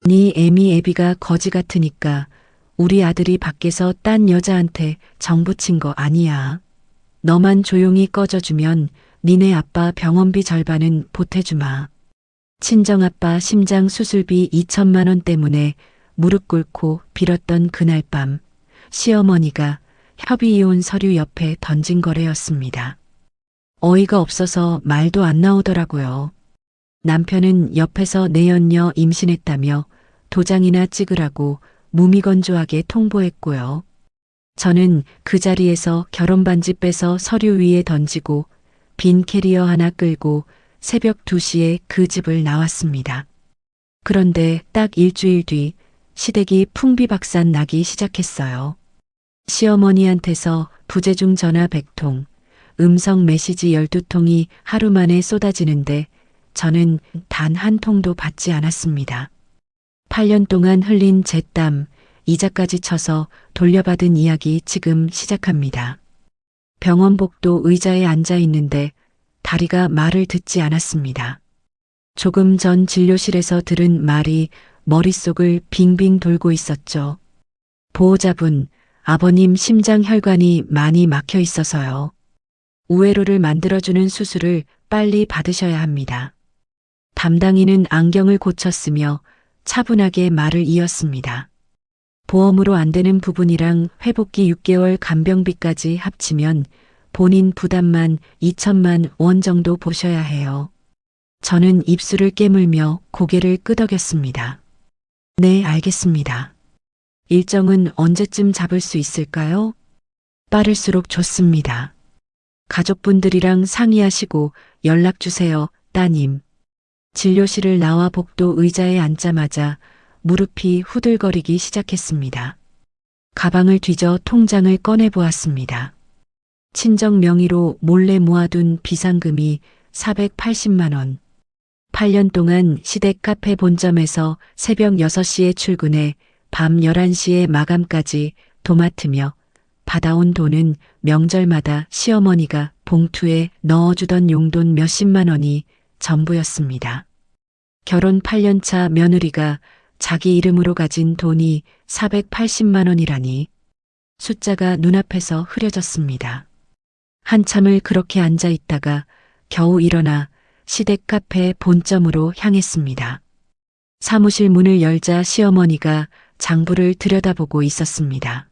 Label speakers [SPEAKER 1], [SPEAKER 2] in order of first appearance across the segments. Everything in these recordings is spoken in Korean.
[SPEAKER 1] 네 애미 애비가 거지 같으니까 우리 아들이 밖에서 딴 여자한테 정 붙인 거 아니야. 너만 조용히 꺼져주면 니네 아빠 병원비 절반은 보태주마. 친정아빠 심장 수술비 2천만 원 때문에 무릎 꿇고 빌었던 그날 밤 시어머니가 협의이혼 서류 옆에 던진 거래였습니다. 어이가 없어서 말도 안 나오더라고요. 남편은 옆에서 내연녀 임신했다며 도장이나 찍으라고 무미건조하게 통보했고요. 저는 그 자리에서 결혼 반지 빼서 서류 위에 던지고 빈 캐리어 하나 끌고 새벽 2시에 그 집을 나왔습니다. 그런데 딱 일주일 뒤 시댁이 풍비박산 나기 시작했어요. 시어머니한테서 부재중 전화 100통, 음성 메시지 12통이 하루 만에 쏟아지는데 저는 단 한 통도 받지 않았습니다. 8년 동안 흘린 제 땀, 이자까지 쳐서 돌려받은 이야기 지금 시작합니다. 병원 복도 의자에 앉아 있는데 다리가 말을 듣지 않았습니다. 조금 전 진료실에서 들은 말이 머릿속을 빙빙 돌고 있었죠. 보호자분, 아버님 심장 혈관이 많이 막혀 있어서요. 우회로를 만들어주는 수술을 빨리 받으셔야 합니다. 담당인은 안경을 고쳤으며 차분하게 말을 이었습니다. 보험으로 안 되는 부분이랑 회복기 6개월 간병비까지 합치면 본인 부담만 2천만 원 정도 보셔야 해요. 저는 입술을 깨물며 고개를 끄덕였습니다. 네, 알겠습니다. 일정은 언제쯤 잡을 수 있을까요? 빠를수록 좋습니다. 가족분들이랑 상의하시고 연락 주세요, 따님. 진료실을 나와 복도 의자에 앉자마자 무릎이 후들거리기 시작했습니다. 가방을 뒤져 통장을 꺼내 보았습니다. 친정 명의로 몰래 모아둔 비상금이 480만 원. 8년 동안 시댁 카페 본점에서 새벽 6시에 출근해 밤 11시에 마감까지 도맡으며 받아온 돈은 명절마다 시어머니가 봉투에 넣어주던 용돈 몇십만 원이 전부였습니다. 결혼 8년차 며느리가 자기 이름으로 가진 돈이 480만 원이라니 숫자가 눈앞에서 흐려졌습니다. 한참을 그렇게 앉아 있다가 겨우 일어나 시댁 카페 본점으로 향했습니다. 사무실 문을 열자 시어머니가 장부를 들여다보고 있었습니다.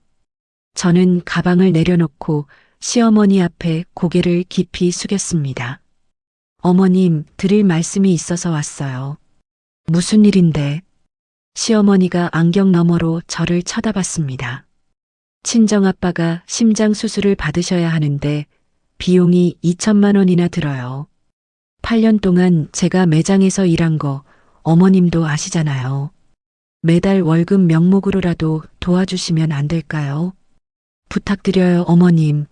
[SPEAKER 1] 저는 가방을 내려놓고 시어머니 앞에 고개를 깊이 숙였습니다. 어머님, 드릴 말씀이 있어서 왔어요. 무슨 일인데? 시어머니가 안경 너머로 저를 쳐다봤습니다. 친정아빠가 심장 수술을 받으셔야 하는데 비용이 2천만 원이나 들어요. 8년 동안 제가 매장에서 일한 거 어머님도 아시잖아요. 매달 월급 명목으로라도 도와주시면 안 될까요? 부탁드려요, 어머님.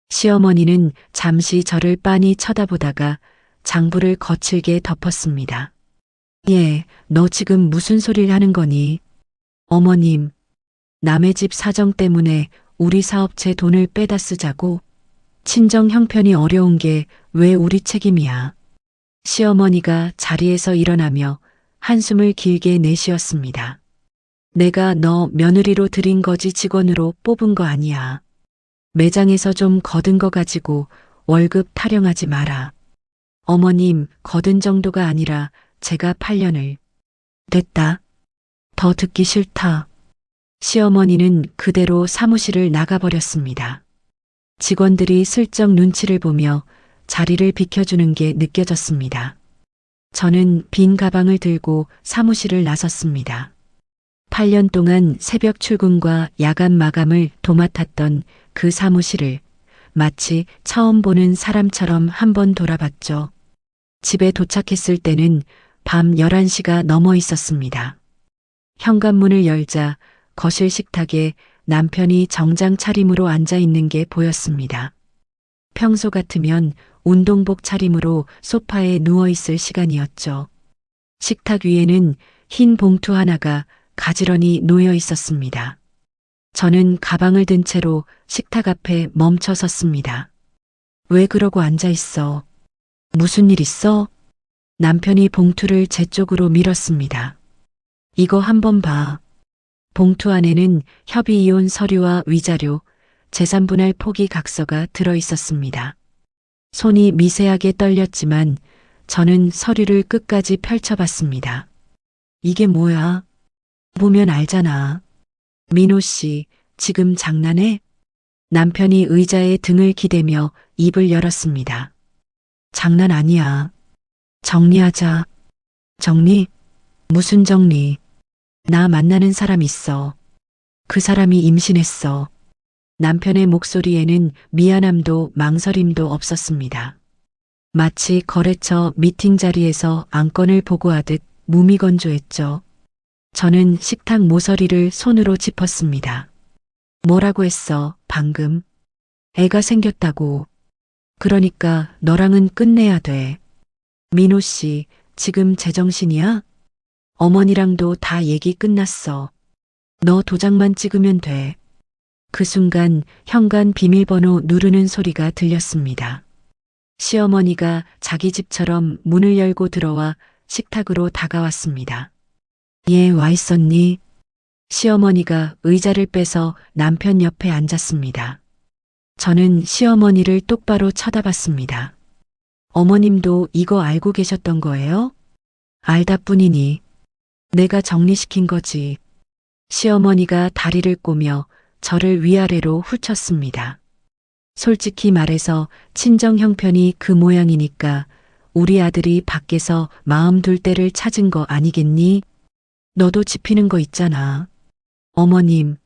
[SPEAKER 1] 시어머니는 잠시 저를 빤히 쳐다보다가 장부를 거칠게 덮었습니다. 예, 너 지금 무슨 소리를 하는 거니? 어머님, 남의 집 사정 때문에 우리 사업체 돈을 빼다 쓰자고? 친정 형편이 어려운 게 왜 우리 책임이야? 시어머니가 자리에서 일어나며 한숨을 길게 내쉬었습니다. 내가 너 며느리로 들인 거지 직원으로 뽑은 거 아니야. 매장에서 좀 거둔 거 가지고 월급 타령하지 마라. 어머님, 거둔 정도가 아니라 제가 8년을. 됐다. 더 듣기 싫다. 시어머니는 그대로 사무실을 나가버렸습니다. 직원들이 슬쩍 눈치를 보며 자리를 비켜주는 게 느껴졌습니다. 저는 빈 가방을 들고 사무실을 나섰습니다. 8년 동안 새벽 출근과 야간 마감을 도맡았던 그 사무실을 마치 처음 보는 사람처럼 한번 돌아봤죠. 집에 도착했을 때는 밤 11시가 넘어 있었습니다. 현관문을 열자 거실 식탁에 남편이 정장 차림으로 앉아 있는 게 보였습니다. 평소 같으면 운동복 차림으로 소파에 누워 있을 시간이었죠. 식탁 위에는 흰 봉투 하나가 가지런히 놓여 있었습니다. 저는 가방을 든 채로 식탁 앞에 멈춰 섰습니다. 왜 그러고 앉아 있어? 무슨 일 있어? 남편이 봉투를 제 쪽으로 밀었습니다. 이거 한번 봐. 봉투 안에는 협의이혼 서류와 위자료, 재산분할 포기 각서가 들어 있었습니다. 손이 미세하게 떨렸지만 저는 서류를 끝까지 펼쳐봤습니다. 이게 뭐야? 보면 알잖아. 민호 씨, 지금 장난해? 남편이 의자에 등을 기대며 입을 열었습니다. 장난 아니야. 정리하자. 정리? 무슨 정리? 나 만나는 사람 있어. 그 사람이 임신했어. 남편의 목소리에는 미안함도 망설임도 없었습니다. 마치 거래처 미팅 자리에서 안건을 보고하듯 무미건조했죠. 저는 식탁 모서리를 손으로 짚었습니다. 뭐라고 했어, 방금? 애가 생겼다고. 그러니까 너랑은 끝내야 돼. 민호 씨, 지금 제정신이야? 어머니랑도 다 얘기 끝났어. 너 도장만 찍으면 돼. 그 순간 현관 비밀번호 누르는 소리가 들렸습니다. 시어머니가 자기 집처럼 문을 열고 들어와 식탁으로 다가왔습니다. 얘 와 있었니? 시어머니가 의자를 빼서 남편 옆에 앉았습니다. 저는 시어머니를 똑바로 쳐다봤습니다. 어머님도 이거 알고 계셨던 거예요? 알다 뿐이니. 내가 정리시킨 거지. 시어머니가 다리를 꼬며 저를 위아래로 훑쳤습니다. 솔직히 말해서 친정 형편이 그 모양이니까 우리 아들이 밖에서 마음 둘 때를 찾은 거 아니겠니? 너도 지피는 거 있잖아. 어머님,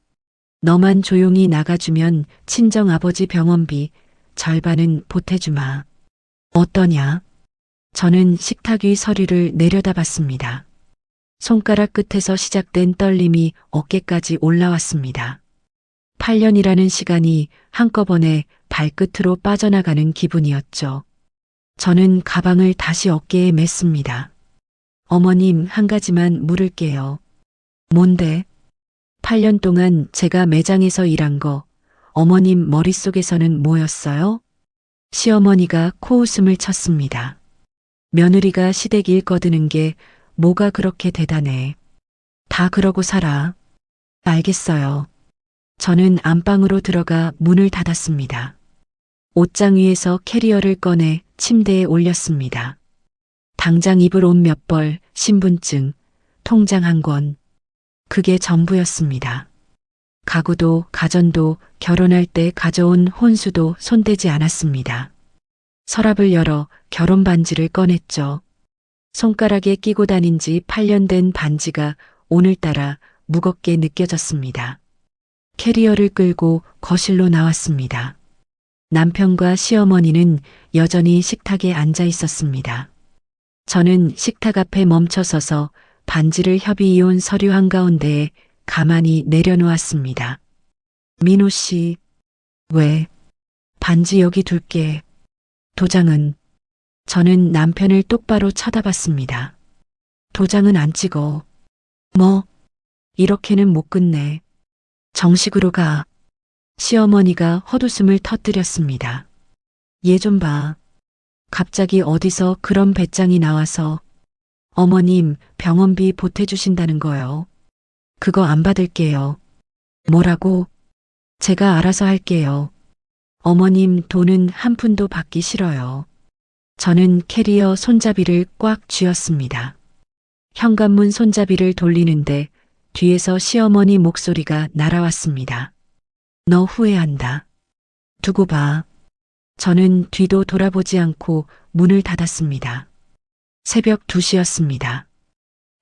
[SPEAKER 1] 너만 조용히 나가주면 친정 아버지 병원비 절반은 보태주마. 어떠냐? 저는 식탁 위 서류를 내려다봤습니다. 손가락 끝에서 시작된 떨림이 어깨까지 올라왔습니다. 8년이라는 시간이 한꺼번에 발끝으로 빠져나가는 기분이었죠. 저는 가방을 다시 어깨에 맸습니다. 어머님, 한 가지만 물을게요. 뭔데? 8년 동안 제가 매장에서 일한 거 어머님 머릿속에서는 뭐였어요? 시어머니가 코웃음을 쳤습니다. 며느리가 시댁 일 거드는 게 뭐가 그렇게 대단해. 다 그러고 살아. 알겠어요. 저는 안방으로 들어가 문을 닫았습니다. 옷장 위에서 캐리어를 꺼내 침대에 올렸습니다. 당장 입을 옷 몇 벌, 신분증, 통장 한 권. 그게 전부였습니다. 가구도 가전도 결혼할 때 가져온 혼수도 손대지 않았습니다. 서랍을 열어 결혼 반지를 꺼냈죠. 손가락에 끼고 다닌 지 8년 된 반지가 오늘따라 무겁게 느껴졌습니다. 캐리어를 끌고 거실로 나왔습니다. 남편과 시어머니는 여전히 식탁에 앉아 있었습니다. 저는 식탁 앞에 멈춰서서 반지를 협의이혼 서류 한가운데에 가만히 내려놓았습니다. 민호 씨, 왜? 반지 여기 둘게. 도장은? 저는 남편을 똑바로 쳐다봤습니다. 도장은 안 찍어. 뭐? 이렇게는 못 끝내. 정식으로 가. 시어머니가 헛웃음을 터뜨렸습니다. 얘 좀 봐. 갑자기 어디서 그런 배짱이 나와서. 어머님, 병원비 보태주신다는 거요. 그거 안 받을게요. 뭐라고? 제가 알아서 할게요. 어머님 돈은 한 푼도 받기 싫어요. 저는 캐리어 손잡이를 꽉 쥐었습니다. 현관문 손잡이를 돌리는데 뒤에서 시어머니 목소리가 날아왔습니다. 너 후회한다. 두고 봐. 저는 뒤도 돌아보지 않고 문을 닫았습니다. 새벽 2시였습니다.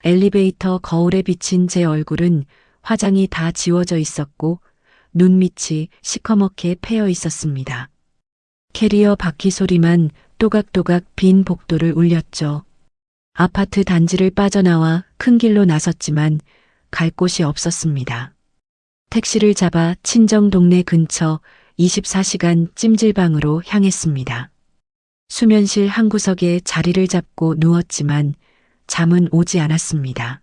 [SPEAKER 1] 엘리베이터 거울에 비친 제 얼굴은 화장이 다 지워져 있었고 눈밑이 시커멓게 패여 있었습니다. 캐리어 바퀴 소리만 또각또각 빈 복도를 울렸죠. 아파트 단지를 빠져나와 큰 길로 나섰지만 갈 곳이 없었습니다. 택시를 잡아 친정 동네 근처 24시간 찜질방으로 향했습니다. 수면실 한 구석에 자리를 잡고 누웠지만 잠은 오지 않았습니다.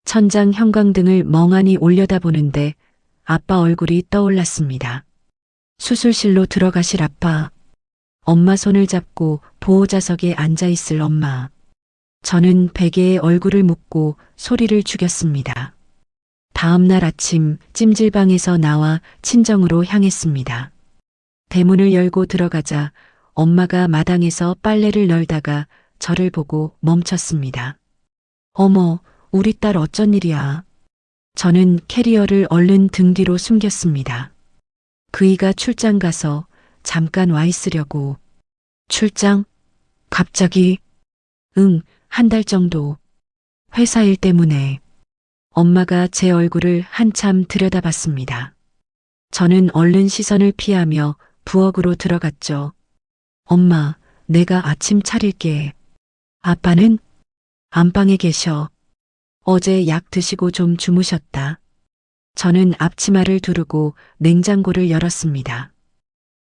[SPEAKER 1] 천장 형광등을 멍하니 올려다보는데 아빠 얼굴이 떠올랐습니다. 수술실로 들어가실 아빠. 엄마 손을 잡고 보호자석에 앉아 있을 엄마. 저는 베개에 얼굴을 묻고 소리를 죽였습니다. 다음 날 아침 찜질방에서 나와 친정으로 향했습니다. 대문을 열고 들어가자 엄마가 마당에서 빨래를 널다가 저를 보고 멈췄습니다. 어머, 우리 딸 어쩐 일이야. 저는 캐리어를 얼른 등 뒤로 숨겼습니다. 그이가 출장 가서 잠깐 와 있으려고. 출장? 갑자기? 응, 한 달 정도. 회사 일 때문에. 엄마가 제 얼굴을 한참 들여다봤습니다. 저는 얼른 시선을 피하며 부엌으로 들어갔죠. 엄마, 내가 아침 차릴게. 아빠는? 안방에 계셔. 어제 약 드시고 좀 주무셨다. 저는 앞치마를 두르고 냉장고를 열었습니다.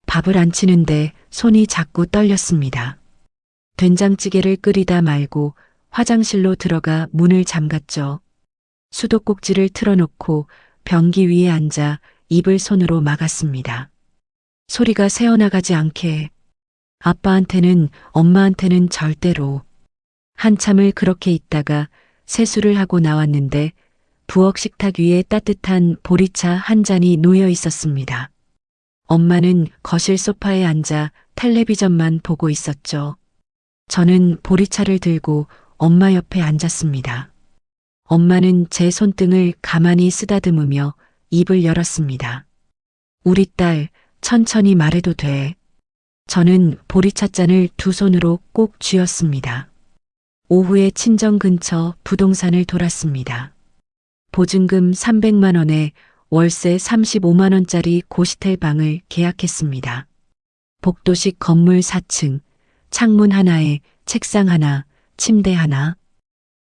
[SPEAKER 1] 밥을 안 치는데 손이 자꾸 떨렸습니다. 된장찌개를 끓이다 말고 화장실로 들어가 문을 잠갔죠. 수도꼭지를 틀어놓고 변기 위에 앉아 입을 손으로 막았습니다. 소리가 새어나가지 않게. 아빠한테는, 엄마한테는 절대로. 한참을 그렇게 있다가 세수를 하고 나왔는데 부엌 식탁 위에 따뜻한 보리차 한 잔이 놓여 있었습니다. 엄마는 거실 소파에 앉아 텔레비전만 보고 있었죠. 저는 보리차를 들고 엄마 옆에 앉았습니다. 엄마는 제 손등을 가만히 쓰다듬으며 입을 열었습니다. 우리 딸, 천천히 말해도 돼. 저는 보리차 잔을 두 손으로 꼭 쥐었습니다. 오후에 친정 근처 부동산을 돌았습니다. 보증금 300만 원에 월세 35만 원짜리 고시텔 방을 계약했습니다. 복도식 건물 4층, 창문 하나에 책상 하나, 침대 하나.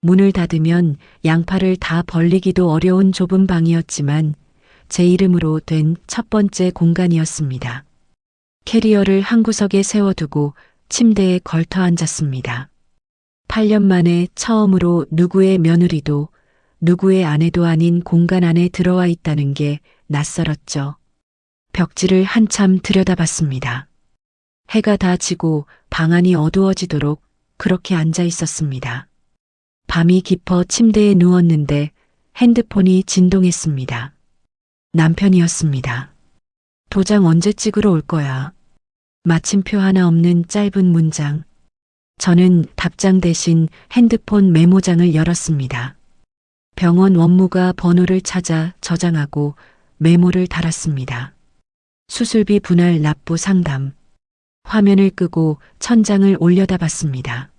[SPEAKER 1] 문을 닫으면 양팔을 다 벌리기도 어려운 좁은 방이었지만 제 이름으로 된 첫 번째 공간이었습니다. 캐리어를 한 구석에 세워두고 침대에 걸터 앉았습니다. 8년 만에 처음으로 누구의 며느리도 누구의 아내도 아닌 공간 안에 들어와 있다는 게 낯설었죠. 벽지를 한참 들여다봤습니다. 해가 다 지고 방 안이 어두워지도록 그렇게 앉아 있었습니다. 밤이 깊어 침대에 누웠는데 핸드폰이 진동했습니다. 남편이었습니다. 도장 언제 찍으러 올 거야? 마침표 하나 없는 짧은 문장. 저는 답장 대신 핸드폰 메모장을 열었습니다. 병원 원무가 번호를 찾아 저장하고 메모를 달았습니다. 수술비 분할 납부 상담. 화면을 끄고 천장을 올려다봤습니다.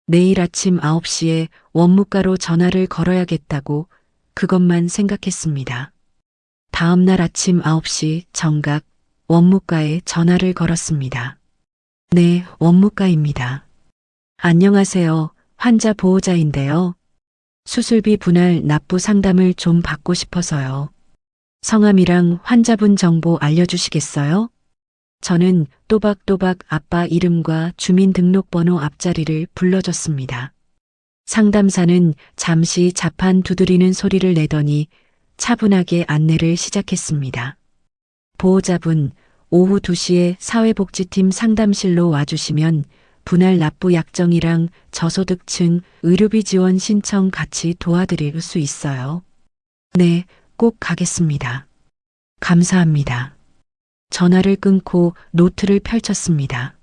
[SPEAKER 1] 내일 아침 9시에 원무과로 전화를 걸어야겠다고 그것만 생각했습니다. 다음 날 아침 9시 정각 원무과에 전화를 걸었습니다. 네, 원무과입니다. 안녕하세요. 환자 보호자인데요. 수술비 분할 납부 상담을 좀 받고 싶어서요. 성함이랑 환자분 정보 알려주시겠어요? 저는 또박또박 아빠 이름과 주민등록번호 앞자리를 불러줬습니다. 상담사는 잠시 자판 두드리는 소리를 내더니 차분하게 안내를 시작했습니다. 보호자분, 오후 2시에 사회복지팀 상담실로 와주시면 분할 납부 약정이랑 저소득층 의료비 지원 신청 같이 도와드릴 수 있어요. 네, 꼭 가겠습니다. 감사합니다. 전화를 끊고 노트를 펼쳤습니다.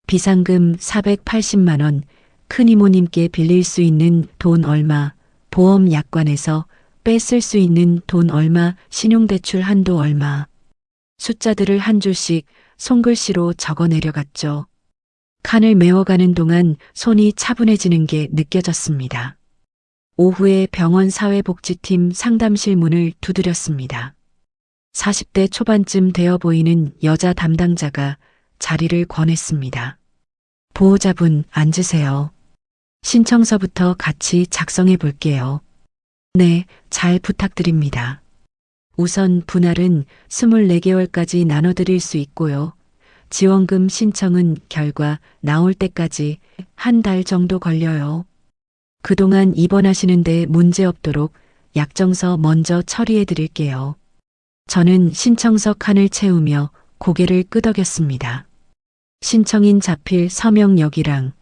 [SPEAKER 1] 비상금 480만 원, 큰이모님께 빌릴 수 있는 돈 얼마, 보험 약관에서 뺐을 수 있는 돈 얼마, 신용대출 한도 얼마. 숫자들을 한 줄씩 손글씨로 적어 내려갔죠. 칸을 메워가는 동안 손이 차분해지는 게 느껴졌습니다. 오후에 병원 사회복지팀 상담실 문을 두드렸습니다. 40대 초반쯤 되어 보이는 여자 담당자가 자리를 권했습니다. 보호자분 앉으세요. 신청서부터 같이 작성해 볼게요. 네, 잘 부탁드립니다. 우선 분할은 24개월까지 나눠드릴 수 있고요. 지원금 신청은 결과 나올 때까지 한 달 정도 걸려요. 그동안 입원하시는데 문제 없도록 약정서 먼저 처리해 드릴게요. 저는 신청서 칸을 채우며 고개를 끄덕였습니다. 신청인 자필 서명여기랑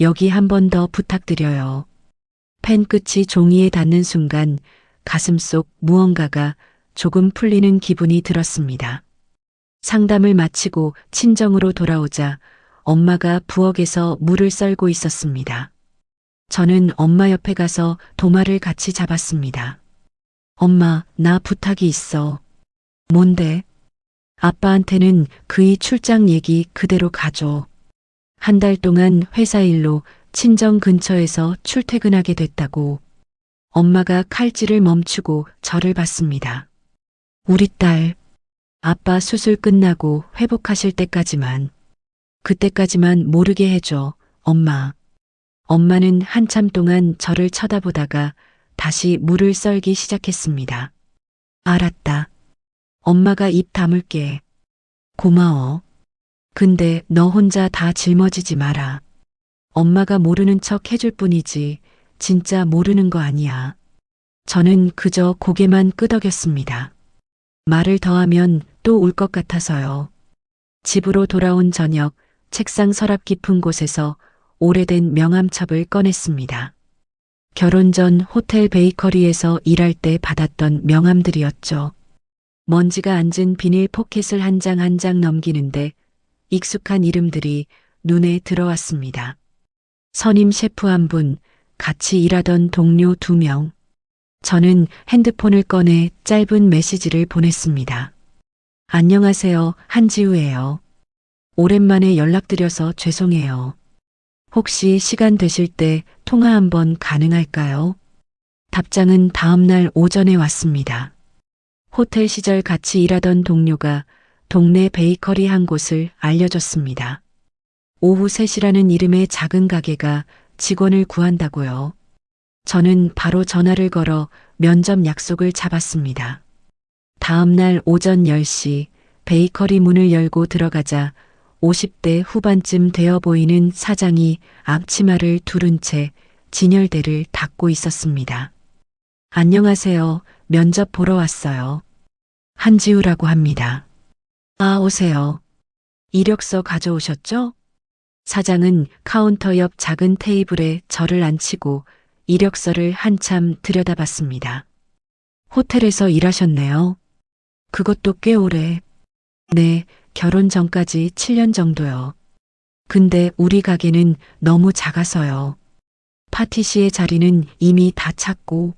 [SPEAKER 1] 여기 한 번 더 부탁드려요. 펜 끝이 종이에 닿는 순간 가슴 속 무언가가 조금 풀리는 기분이 들었습니다. 상담을 마치고 친정으로 돌아오자 엄마가 부엌에서 물을 썰고 있었습니다. 저는 엄마 옆에 가서 도마를 같이 잡았습니다. 엄마, 나 부탁이 있어. 뭔데? 아빠한테는 그이 출장 얘기 그대로 가줘. 한 달 동안 회사 일로 친정 근처에서 출퇴근하게 됐다고. 엄마가 칼질을 멈추고 저를 봤습니다. 우리 딸, 아빠 수술 끝나고 회복하실 때까지만, 그때까지만 모르게 해줘, 엄마. 엄마는 한참 동안 저를 쳐다보다가 다시 물을 썰기 시작했습니다. 알았다. 엄마가 입 다물게. 고마워. 근데 너 혼자 다 짊어지지 마라. 엄마가 모르는 척 해줄 뿐이지 진짜 모르는 거 아니야. 저는 그저 고개만 끄덕였습니다. 말을 더하면 또 울 것 같아서요. 집으로 돌아온 저녁 책상 서랍 깊은 곳에서 오래된 명함첩을 꺼냈습니다. 결혼 전 호텔 베이커리에서 일할 때 받았던 명함들이었죠. 먼지가 앉은 비닐 포켓을 한 장 한 장 넘기는데 익숙한 이름들이 눈에 들어왔습니다. 선임 셰프 한 분, 같이 일하던 동료 2명. 저는 핸드폰을 꺼내 짧은 메시지를 보냈습니다. 안녕하세요, 한지우예요. 오랜만에 연락드려서 죄송해요. 혹시 시간 되실 때 통화 한번 가능할까요? 답장은 다음 날 오전에 왔습니다. 호텔 시절 같이 일하던 동료가 동네 베이커리 한 곳을 알려줬습니다. 오후 3시라는 이름의 작은 가게가 직원을 구한다고요. 저는 바로 전화를 걸어 면접 약속을 잡았습니다. 다음 날 오전 10시 베이커리 문을 열고 들어가자 50대 후반쯤 되어 보이는 사장이 앞치마를 두른 채 진열대를 닦고 있었습니다. 안녕하세요. 면접 보러 왔어요. 한지우라고 합니다. 아, 오세요. 이력서 가져오셨죠? 사장은 카운터 옆 작은 테이블에 저를 앉히고 이력서를 한참 들여다봤습니다. 호텔에서 일하셨네요. 그것도 꽤 오래. 네, 결혼 전까지 7년 정도요. 근데 우리 가게는 너무 작아서요. 파티시의 자리는 이미 다 찼고.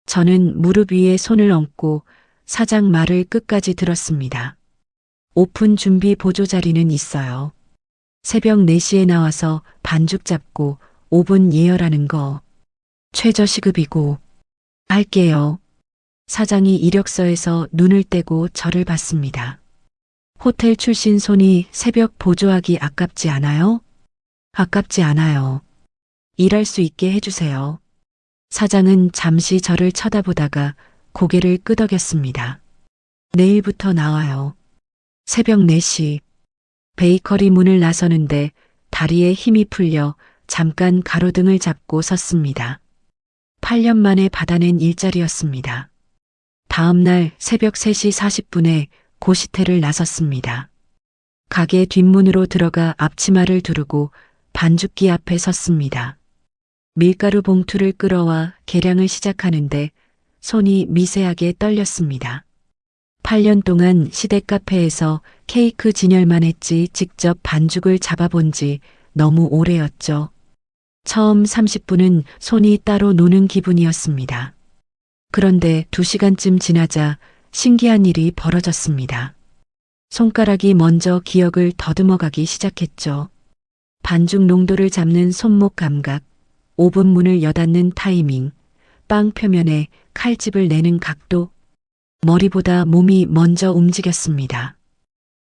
[SPEAKER 1] 저는 무릎 위에 손을 얹고 사장 말을 끝까지 들었습니다. 오픈 준비 보조 자리는 있어요. 새벽 4시에 나와서 반죽 잡고 5분 예열하는 거. 최저 시급이고. 할게요. 사장이 이력서에서 눈을 떼고 저를 봤습니다. 호텔 출신 손이 새벽 보조하기 아깝지 않아요? 아깝지 않아요. 일할 수 있게 해주세요. 사장은 잠시 저를 쳐다보다가 고개를 끄덕였습니다. 내일부터 나와요. 새벽 4시. 베이커리 문을 나서는데 다리에 힘이 풀려 잠깐 가로등을 잡고 섰습니다. 8년 만에 받아낸 일자리였습니다. 다음 날 새벽 3시 40분에 고시텔을 나섰습니다. 가게 뒷문으로 들어가 앞치마를 두르고 반죽기 앞에 섰습니다. 밀가루 봉투를 끌어와 계량을 시작하는데 손이 미세하게 떨렸습니다. 8년 동안 시댁 카페에서 케이크 진열만 했지 직접 반죽을 잡아본 지 너무 오래였죠. 처음 30분은 손이 따로 노는 기분이었습니다. 그런데 2시간쯤 지나자 신기한 일이 벌어졌습니다. 손가락이 먼저 기억을 더듬어가기 시작했죠. 반죽 농도를 잡는 손목 감각, 오븐 문을 여닫는 타이밍, 빵 표면에 칼집을 내는 각도, 머리보다 몸이 먼저 움직였습니다.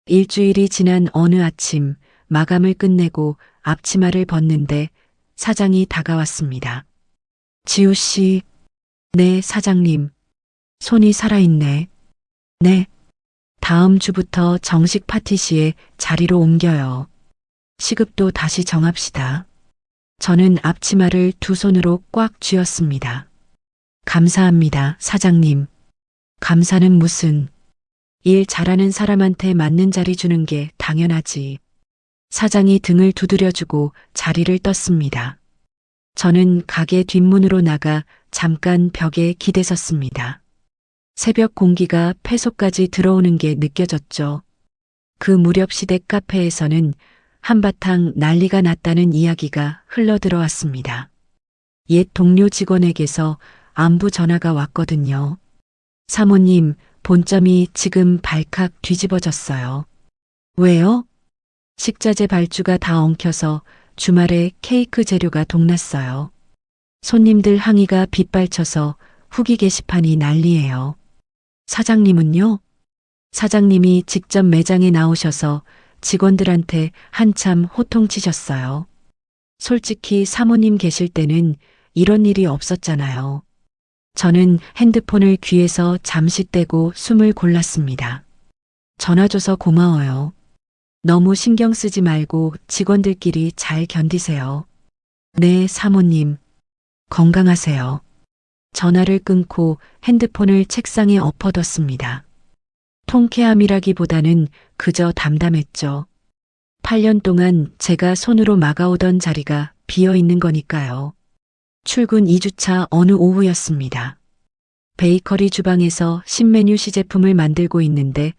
[SPEAKER 1] 일주일이 지난 어느 아침 마감을 끝내고 앞치마를 벗는데 사장이 다가왔습니다. 지우 씨. 네, 사장님. 손이 살아있네. 네. 다음 주부터 정식 파티시에 자리로 옮겨요. 시급도 다시 정합시다. 저는 앞치마를 2손으로 꽉 쥐었습니다. 감사합니다, 사장님. 감사는 무슨. 일 잘하는 사람한테 맞는 자리 주는 게 당연하지. 사장이 등을 두드려주고 자리를 떴습니다. 저는 가게 뒷문으로 나가 잠깐 벽에 기대섰습니다. 새벽 공기가 폐소까지 들어오는 게 느껴졌죠. 그 무렵 시댁 카페에서는 한바탕 난리가 났다는 이야기가 흘러들어왔습니다. 옛 동료 직원에게서 안부 전화가 왔거든요. 사모님, 본점이 지금 발칵 뒤집어졌어요. 왜요? 식자재 발주가 다 엉켜서 주말에 케이크 재료가 동났어요. 손님들 항의가 빗발쳐서 후기 게시판이 난리예요. 사장님은요? 사장님이 직접 매장에 나오셔서 직원들한테 한참 호통치셨어요. 솔직히 사모님 계실 때는 이런 일이 없었잖아요. 저는 핸드폰을 귀에서 잠시 떼고 숨을 골랐습니다. 전화 줘서 고마워요. 너무 신경 쓰지 말고 직원들끼리 잘 견디세요. 네, 사모님. 건강하세요. 전화를 끊고 핸드폰을 책상에 엎어뒀습니다. 통쾌함이라기보다는 그저 담담했죠. 8년 동안 제가 손으로 막아오던 자리가 비어 있는 거니까요. 출근 2주차 어느 오후였습니다. 베이커리 주방에서 신메뉴 시제품을 만들고 있는데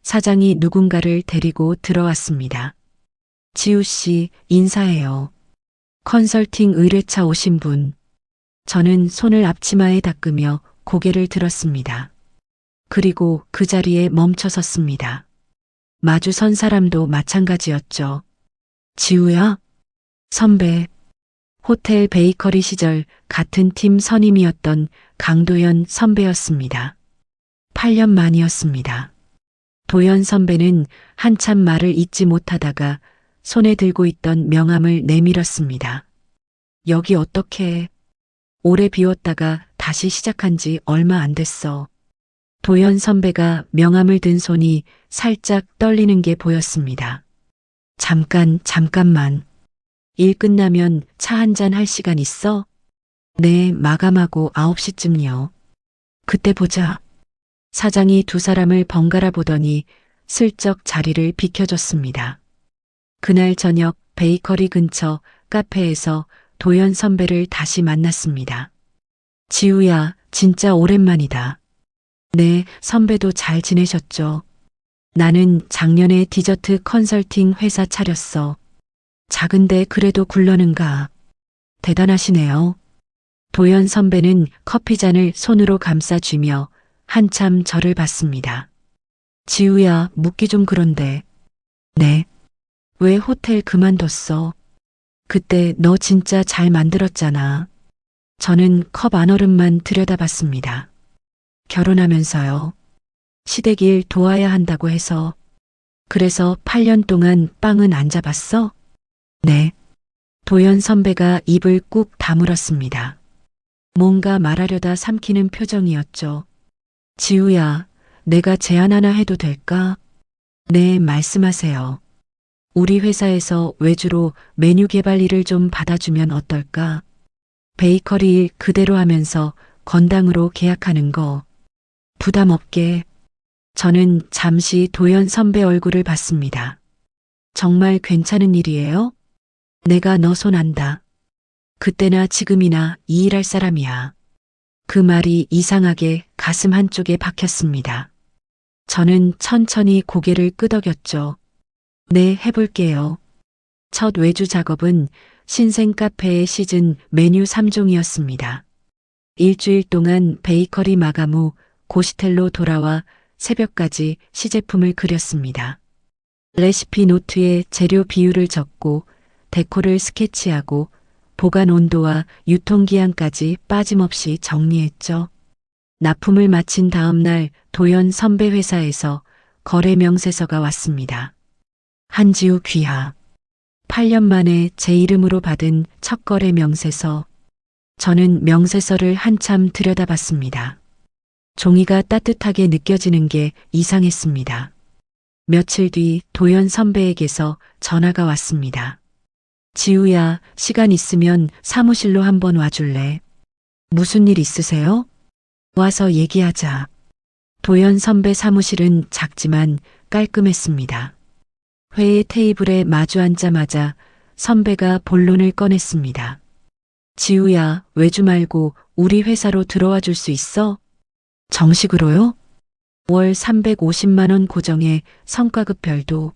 [SPEAKER 1] 사장이 누군가를 데리고 들어왔습니다. 지우 씨, 인사해요. 컨설팅 의뢰차 오신 분. 저는 손을 앞치마에 닦으며 고개를 들었습니다. 그리고 그 자리에 멈춰 섰습니다. 마주 선 사람도 마찬가지였죠. 지우야? 선배. 호텔 베이커리 시절 같은 팀 선임이었던 강도연 선배였습니다. 8년 만이었습니다. 도연 선배는 한참 말을 잇지 못하다가 손에 들고 있던 명함을 내밀었습니다. 여기 어떻게 오래 비웠다가 다시 시작한 지 얼마 안 됐어. 도연 선배가 명함을 든 손이 살짝 떨리는 게 보였습니다. 잠깐만. 일 끝나면 차 한잔 할 시간 있어? 네, 마감하고 9시쯤요. 그때 보자. 사장이 두 사람을 번갈아 보더니 슬쩍 자리를 비켜줬습니다. 그날 저녁 베이커리 근처 카페에서 도연 선배를 다시 만났습니다. 지우야, 진짜 오랜만이다. 네, 선배도 잘 지내셨죠? 나는 작년에 디저트 컨설팅 회사 차렸어. 작은데 그래도 굴러는가. 대단하시네요. 도연 선배는 커피잔을 손으로 감싸쥐며 한참 저를 봤습니다. 지우야, 묻기 좀 그런데. 네. 왜 호텔 그만뒀어? 그때 너 진짜 잘 만들었잖아. 저는 컵 안얼음만 들여다봤습니다. 결혼하면서요. 시댁 일 도와야 한다고 해서. 그래서 8년 동안 빵은 안 잡았어? 네. 도연 선배가 입을 꾹 다물었습니다. 뭔가 말하려다 삼키는 표정이었죠. 지우야, 내가 제안 하나 해도 될까? 네, 말씀하세요. 우리 회사에서 외주로 메뉴 개발 일을 좀 받아주면 어떨까? 베이커리 일 그대로 하면서 건당으로 계약하는 거. 부담 없게. 저는 잠시 도연 선배 얼굴을 봤습니다. 정말 괜찮은 일이에요? 내가 너 손 안다. 그때나 지금이나 이 일할 사람이야. 그 말이 이상하게 가슴 한쪽에 박혔습니다. 저는 천천히 고개를 끄덕였죠. 네, 해볼게요. 첫 외주 작업은 신생 카페의 시즌 메뉴 3종이었습니다. 일주일 동안 베이커리 마감 후 고시텔로 돌아와 새벽까지 시제품을 그렸습니다. 레시피 노트에 재료 비율을 적고 데코를 스케치하고 보관 온도와 유통기한까지 빠짐없이 정리했죠. 납품을 마친 다음 날 도연 선배 회사에서 거래 명세서가 왔습니다. 한지우 귀하. 8년 만에 제 이름으로 받은 첫 거래 명세서. 저는 명세서를 한참 들여다봤습니다. 종이가 따뜻하게 느껴지는 게 이상했습니다. 며칠 뒤 도연 선배에게서 전화가 왔습니다. 지우야, 시간 있으면 사무실로 한번 와줄래? 무슨 일 있으세요? 와서 얘기하자. 도연 선배 사무실은 작지만 깔끔했습니다. 회의 테이블에 마주 앉자마자 선배가 본론을 꺼냈습니다. 지우야, 외주 말고 우리 회사로 들어와 줄 수 있어? 정식으로요? 월 350만 원 고정에 성과급 별도,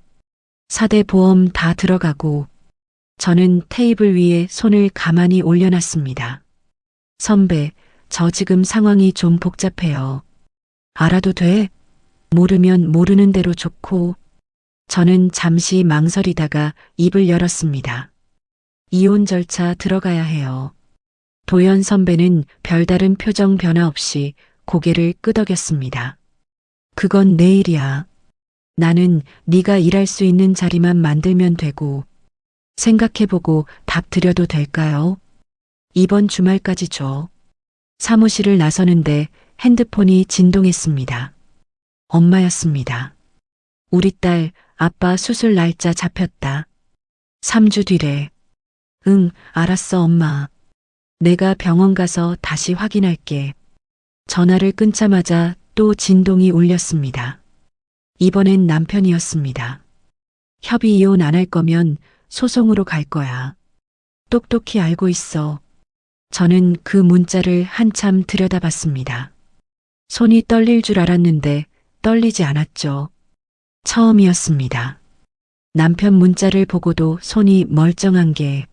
[SPEAKER 1] 4대 보험 다 들어가고. 저는 테이블 위에 손을 가만히 올려놨습니다. 선배, 저 지금 상황이 좀 복잡해요. 알아도 돼? 모르면 모르는 대로 좋고. 저는 잠시 망설이다가 입을 열었습니다. 이혼 절차 들어가야 해요. 도연 선배는 별다른 표정 변화 없이 고개를 끄덕였습니다. 그건 내일이야. 나는 네가 일할 수 있는 자리만 만들면 되고. 생각해보고 답 드려도 될까요? 이번 주말까지 줘. 사무실을 나서는데 핸드폰이 진동했습니다. 엄마였습니다. 우리 딸, 아빠 수술 날짜 잡혔다. 3주 뒤래. 응, 알았어, 엄마. 내가 병원 가서 다시 확인할게. 전화를 끊자마자 또 진동이 울렸습니다. 이번엔 남편이었습니다. 협의 이혼 안 할 거면 소송으로 갈 거야. 똑똑히 알고 있어. 저는 그 문자를 한참 들여다봤습니다. 손이 떨릴 줄 알았는데 떨리지 않았죠. 처음이었습니다. 남편 문자를 보고도 손이 멀쩡한 게.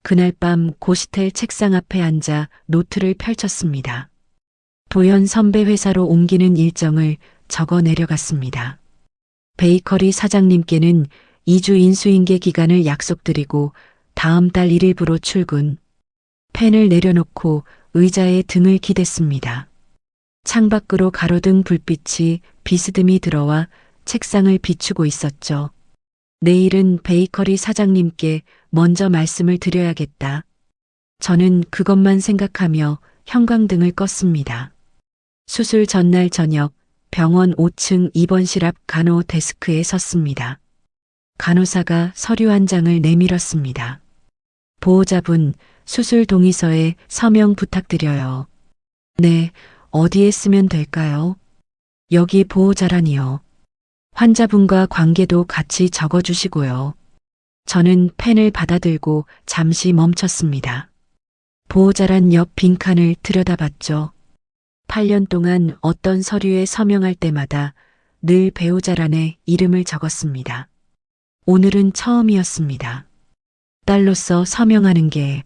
[SPEAKER 1] 그날 밤 고시텔 책상 앞에 앉아 노트를 펼쳤습니다. 도연 선배 회사로 옮기는 일정을 적어 내려갔습니다. 베이커리 사장님께는 2주 인수인계 기간을 약속드리고 다음 달 1일부로 출근. 펜을 내려놓고 의자에 등을 기댔습니다. 창밖으로 가로등 불빛이 비스듬히 들어와 책상을 비추고 있었죠. 내일은 베이커리 사장님께 먼저 말씀을 드려야겠다. 저는 그것만 생각하며 형광등을 껐습니다. 수술 전날 저녁 병원 5층 입원실 앞 간호 데스크에 섰습니다. 간호사가 서류 한 장을 내밀었습니다. 보호자분, 수술 동의서에 서명 부탁드려요. 네, 어디에 쓰면 될까요? 여기 보호자란이요. 환자분과 관계도 같이 적어주시고요. 저는 펜을 받아들고 잠시 멈췄습니다. 보호자란 옆 빈칸을 들여다봤죠. 8년 동안 어떤 서류에 서명할 때마다 늘 배우자란에 이름을 적었습니다. 오늘은 처음이었습니다. 딸로서 서명하는 게.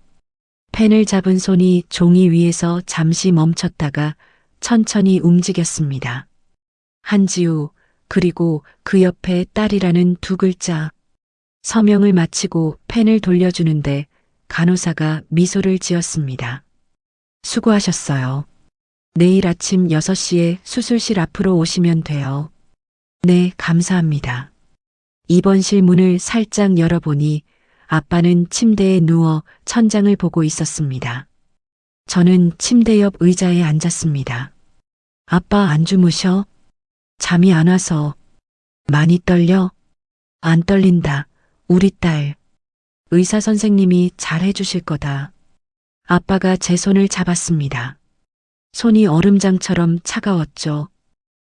[SPEAKER 1] 펜을 잡은 손이 종이 위에서 잠시 멈췄다가 천천히 움직였습니다. 한지우, 그리고 그 옆에 딸이라는 두 글자. 서명을 마치고 펜을 돌려주는데 간호사가 미소를 지었습니다. 수고하셨어요. 내일 아침 6시에 수술실 앞으로 오시면 돼요. 네, 감사합니다. 입원실 문을 살짝 열어보니 아빠는 침대에 누워 천장을 보고 있었습니다. 저는 침대 옆 의자에 앉았습니다. 아빠 안 주무셔? 잠이 안 와서. 많이 떨려? 안 떨린다. 우리 딸. 의사 선생님이 잘 해주실 거다. 아빠가 제 손을 잡았습니다. 손이 얼음장처럼 차가웠죠.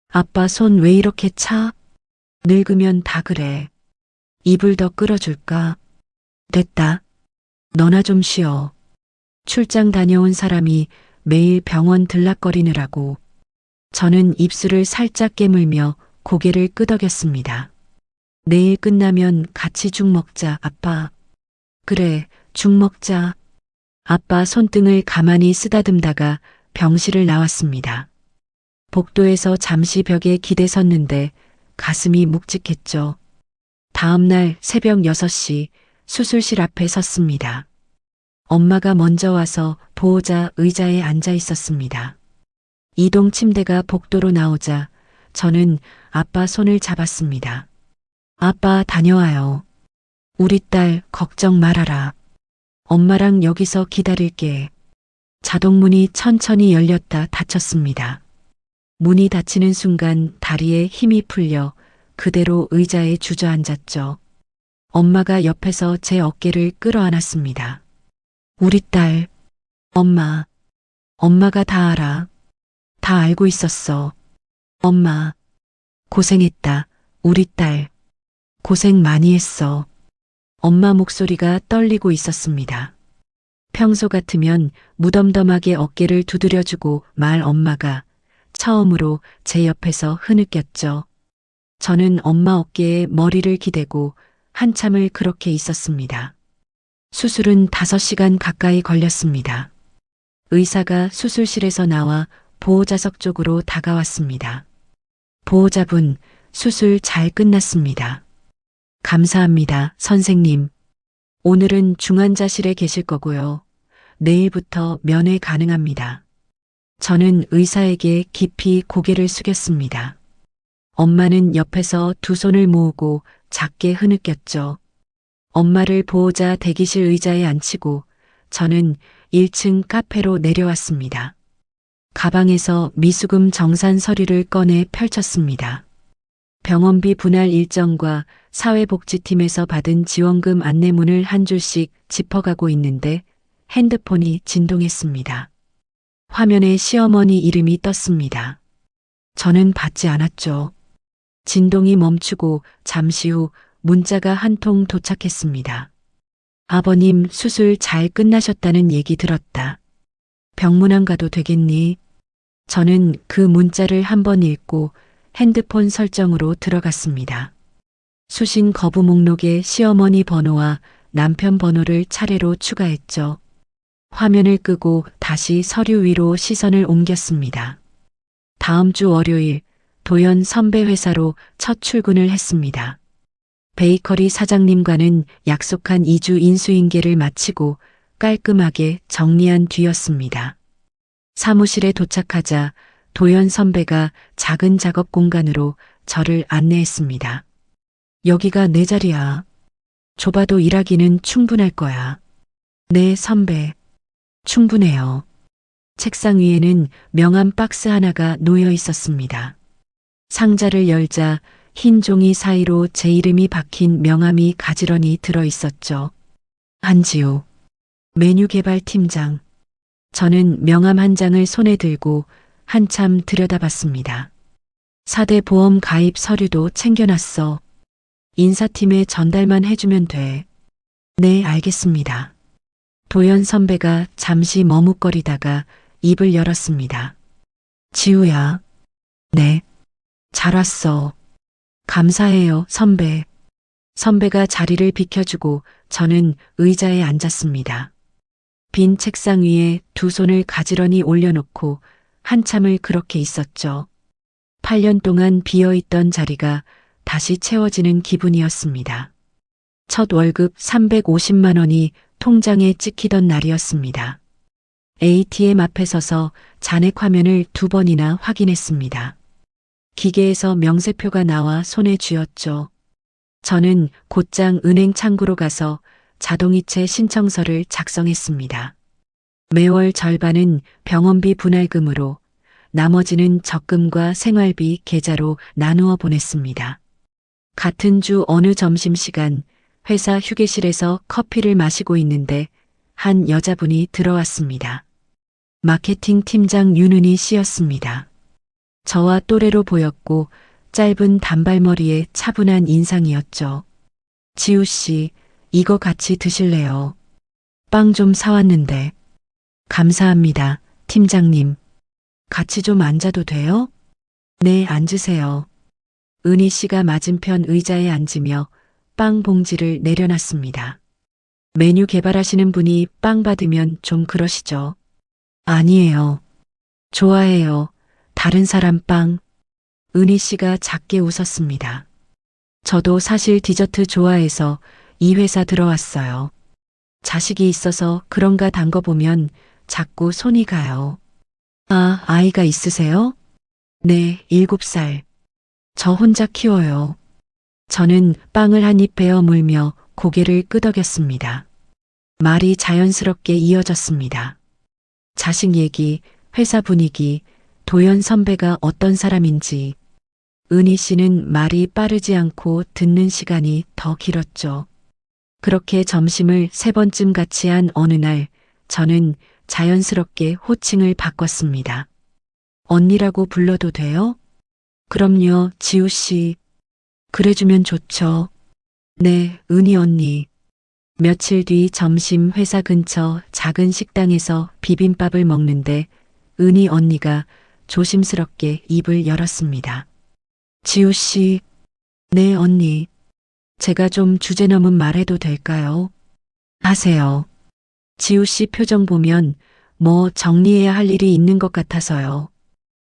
[SPEAKER 1] 아빠 손 왜 이렇게 차? 늙으면 다 그래. 이불 더 끌어줄까? 됐다. 너나 좀 쉬어. 출장 다녀온 사람이 매일 병원 들락거리느라고. 저는 입술을 살짝 깨물며 고개를 끄덕였습니다. 내일 끝나면 같이 죽 먹자, 아빠. 그래, 죽 먹자. 아빠 손등을 가만히 쓰다듬다가 병실을 나왔습니다. 복도에서 잠시 벽에 기대 섰는데 가슴이 묵직했죠. 다음 날 새벽 6시 수술실 앞에 섰습니다. 엄마가 먼저 와서 보호자 의자에 앉아 있었습니다. 이동 침대가 복도로 나오자 저는 아빠 손을 잡았습니다. 아빠 다녀와요. 우리 딸 걱정 말아라. 엄마랑 여기서 기다릴게. 자동문이 천천히 열렸다 닫혔습니다. 문이 닫히는 순간 다리에 힘이 풀려 그대로 의자에 주저앉았죠. 엄마가 옆에서 제 어깨를 끌어안았습니다. 우리 딸, 엄마, 엄마가 다 알아. 다 알고 있었어. 엄마, 고생했다, 우리 딸. 고생 많이 했어. 엄마 목소리가 떨리고 있었습니다. 평소 같으면 무덤덤하게 어깨를 두드려주고 말 엄마가 처음으로 제 옆에서 흐느꼈죠. 저는 엄마 어깨에 머리를 기대고 한참을 그렇게 있었습니다. 수술은 5시간 가까이 걸렸습니다. 의사가 수술실에서 나와 보호자석 쪽으로 다가왔습니다. 보호자분, 수술 잘 끝났습니다. 감사합니다, 선생님. 오늘은 중환자실에 계실 거고요. 내일부터 면회 가능합니다. 저는 의사에게 깊이 고개를 숙였습니다. 엄마는 옆에서 두 손을 모으고 작게 흐느꼈죠. 엄마를 보호자 대기실 의자에 앉히고 저는 1층 카페로 내려왔습니다. 가방에서 미수금 정산 서류를 꺼내 펼쳤습니다. 병원비 분할 일정과 사회복지팀에서 받은 지원금 안내문을 한 줄씩 짚어가고 있는데 핸드폰이 진동했습니다. 화면에 시어머니 이름이 떴습니다. 저는 받지 않았죠. 진동이 멈추고 잠시 후 문자가 한 통 도착했습니다. 아버님 수술 잘 끝나셨다는 얘기 들었다. 병문안 가도 되겠니? 저는 그 문자를 한번 읽고 핸드폰 설정으로 들어갔습니다. 수신 거부 목록에 시어머니 번호와 남편 번호를 차례로 추가했죠. 화면을 끄고 다시 서류 위로 시선을 옮겼습니다. 다음 주 월요일 도연 선배 회사로 첫 출근을 했습니다. 베이커리 사장님과는 약속한 2주 인수인계를 마치고 깔끔하게 정리한 뒤였습니다. 사무실에 도착하자 도연 선배가 작은 작업 공간으로 저를 안내했습니다. 여기가 내 자리야. 좁아도 일하기는 충분할 거야. 네, 선배. 충분해요. 책상 위에는 명함 박스 하나가 놓여 있었습니다. 상자를 열자 흰 종이 사이로 제 이름이 박힌 명함이 가지런히 들어 있었죠. 한지우, 메뉴 개발 팀장. 저는 명함 한 장을 손에 들고 한참 들여다봤습니다. 4대 보험 가입 서류도 챙겨놨어. 인사팀에 전달만 해주면 돼. 네, 알겠습니다. 도연 선배가 잠시 머뭇거리다가 입을 열었습니다. 지우야. 네. 잘 왔어. 감사해요, 선배. 선배가 자리를 비켜주고 저는 의자에 앉았습니다. 빈 책상 위에 두 손을 가지런히 올려놓고 한참을 그렇게 있었죠. 8년 동안 비어있던 자리가 다시 채워지는 기분이었습니다. 첫 월급 350만 원이 통장에 찍히던 날이었습니다. ATM 앞에 서서 잔액 화면을 2번이나 확인했습니다. 기계에서 명세표가 나와 손에 쥐었죠. 저는 곧장 은행 창구로 가서 자동이체 신청서를 작성했습니다. 매월 절반은 병원비 분할금으로 나머지는 적금과 생활비 계좌로 나누어 보냈습니다. 같은 주 어느 점심시간 회사 휴게실에서 커피를 마시고 있는데 한 여자분이 들어왔습니다. 마케팅 팀장 윤은희 씨였습니다. 저와 또래로 보였고 짧은 단발머리에 차분한 인상이었죠. 지우 씨, 이거 같이 드실래요? 빵 좀 사왔는데. 감사합니다, 팀장님. 같이 좀 앉아도 돼요? 네, 앉으세요. 은희 씨가 맞은편 의자에 앉으며 빵 봉지를 내려놨습니다. 메뉴 개발하시는 분이 빵 받으면 좀 그러시죠? 아니에요. 좋아해요. 다른 사람 빵. 은희 씨가 작게 웃었습니다. 저도 사실 디저트 좋아해서 이 회사 들어왔어요. 자식이 있어서 그런가 담궈보면 자꾸 손이 가요. 아, 아이가 있으세요? 네, 7살. 저 혼자 키워요. 저는 빵을 한 입 베어 물며 고개를 끄덕였습니다. 말이 자연스럽게 이어졌습니다. 자식 얘기, 회사 분위기, 도연 선배가 어떤 사람인지. 은희 씨는 말이 빠르지 않고 듣는 시간이 더 길었죠. 그렇게 점심을 3번쯤 같이 한 어느 날 저는 자연스럽게 호칭을 바꿨습니다. 언니라고 불러도 돼요? 그럼요, 지우 씨. 그래주면 좋죠. 네, 은희 언니. 며칠 뒤 점심 회사 근처 작은 식당에서 비빔밥을 먹는데 은희 언니가 조심스럽게 입을 열었습니다. 지우 씨, 네, 언니. 제가 좀 주제 넘은 말해도 될까요? 하세요. 지우 씨 표정 보면 뭐 정리해야 할 일이 있는 것 같아서요.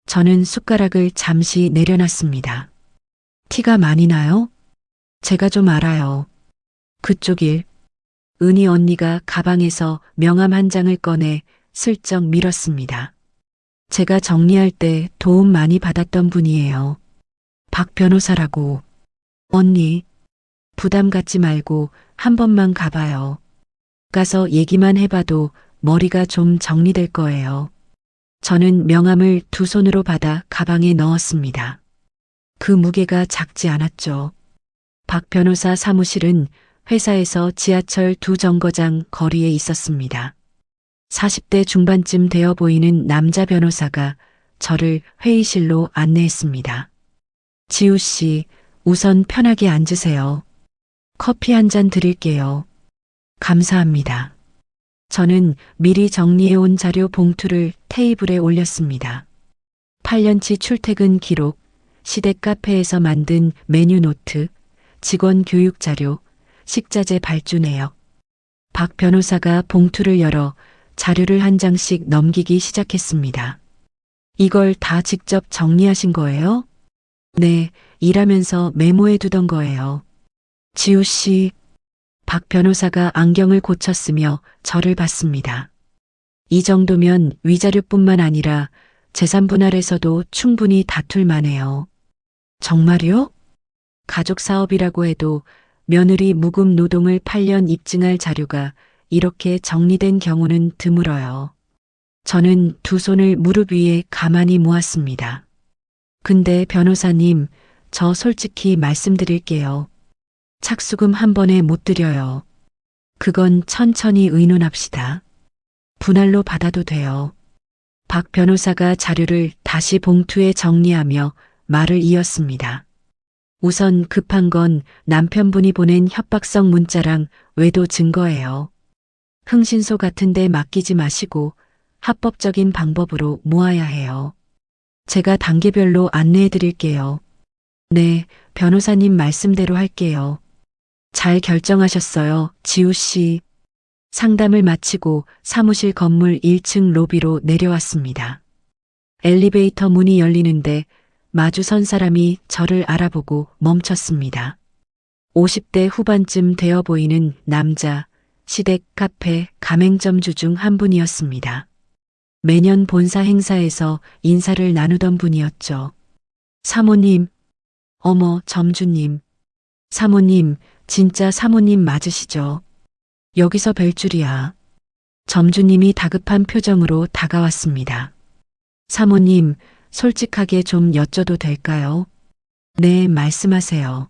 [SPEAKER 1] 저는 숟가락을 잠시 내려놨습니다. 티가 많이 나요? 제가 좀 알아요. 그쪽 일. 은희 언니가 가방에서 명함 한 장을 꺼내 슬쩍 밀었습니다. 제가 정리할 때 도움 많이 받았던 분이에요. 박 변호사라고. 언니, 부담 갖지 말고 한 번만 가봐요. 가서 얘기만 해봐도 머리가 좀 정리될 거예요. 저는 명함을 두 손으로 받아 가방에 넣었습니다. 그 무게가 작지 않았죠. 박 변호사 사무실은 회사에서 지하철 두 정거장 거리에 있었습니다. 40대 중반쯤 되어 보이는 남자 변호사가 저를 회의실로 안내했습니다. 지우 씨, 우선 편하게 앉으세요. 커피 한 잔 드릴게요. 감사합니다. 저는 미리 정리해온 자료 봉투를 테이블에 올렸습니다. 8년치 출퇴근 기록, 시댁 카페에서 만든 메뉴 노트, 직원 교육 자료, 식자재 발주 내역. 박 변호사가 봉투를 열어 자료를 한 장씩 넘기기 시작했습니다. 이걸 다 직접 정리하신 거예요? 네, 일하면서 메모해 두던 거예요. 지우 씨, 박 변호사가 안경을 고쳤으며 저를 봤습니다. 이 정도면 위자료뿐만 아니라 재산 분할에서도 충분히 다툴 만해요. 정말요? 가족 사업이라고 해도 며느리 무급 노동을 8년 입증할 자료가 이렇게 정리된 경우는 드물어요. 저는 두 손을 무릎 위에 가만히 모았습니다. 근데 변호사님, 저 솔직히 말씀드릴게요. 착수금 한 번에 못 드려요. 그건 천천히 의논합시다. 분할로 받아도 돼요. 박 변호사가 자료를 다시 봉투에 정리하며 말을 이었습니다. 우선 급한 건 남편분이 보낸 협박성 문자랑 외도 증거예요. 흥신소 같은 데 맡기지 마시고 합법적인 방법으로 모아야 해요. 제가 단계별로 안내해 드릴게요. 네, 변호사님 말씀대로 할게요. 잘 결정하셨어요, 지우 씨. 상담을 마치고 사무실 건물 1층 로비로 내려왔습니다. 엘리베이터 문이 열리는데 마주 선 사람이 저를 알아보고 멈췄습니다. 50대 후반쯤 되어 보이는 남자, 시댁 카페 가맹점주 중 한 분이었습니다. 매년 본사 행사에서 인사를 나누던 분이었죠. 사모님, 어머, 점주님. 사모님, 진짜 사모님 맞으시죠? 여기서 뵐 줄이야. 점주님이 다급한 표정으로 다가왔습니다. 사모님, 솔직하게 좀 여쭤도 될까요? 네, 말씀하세요.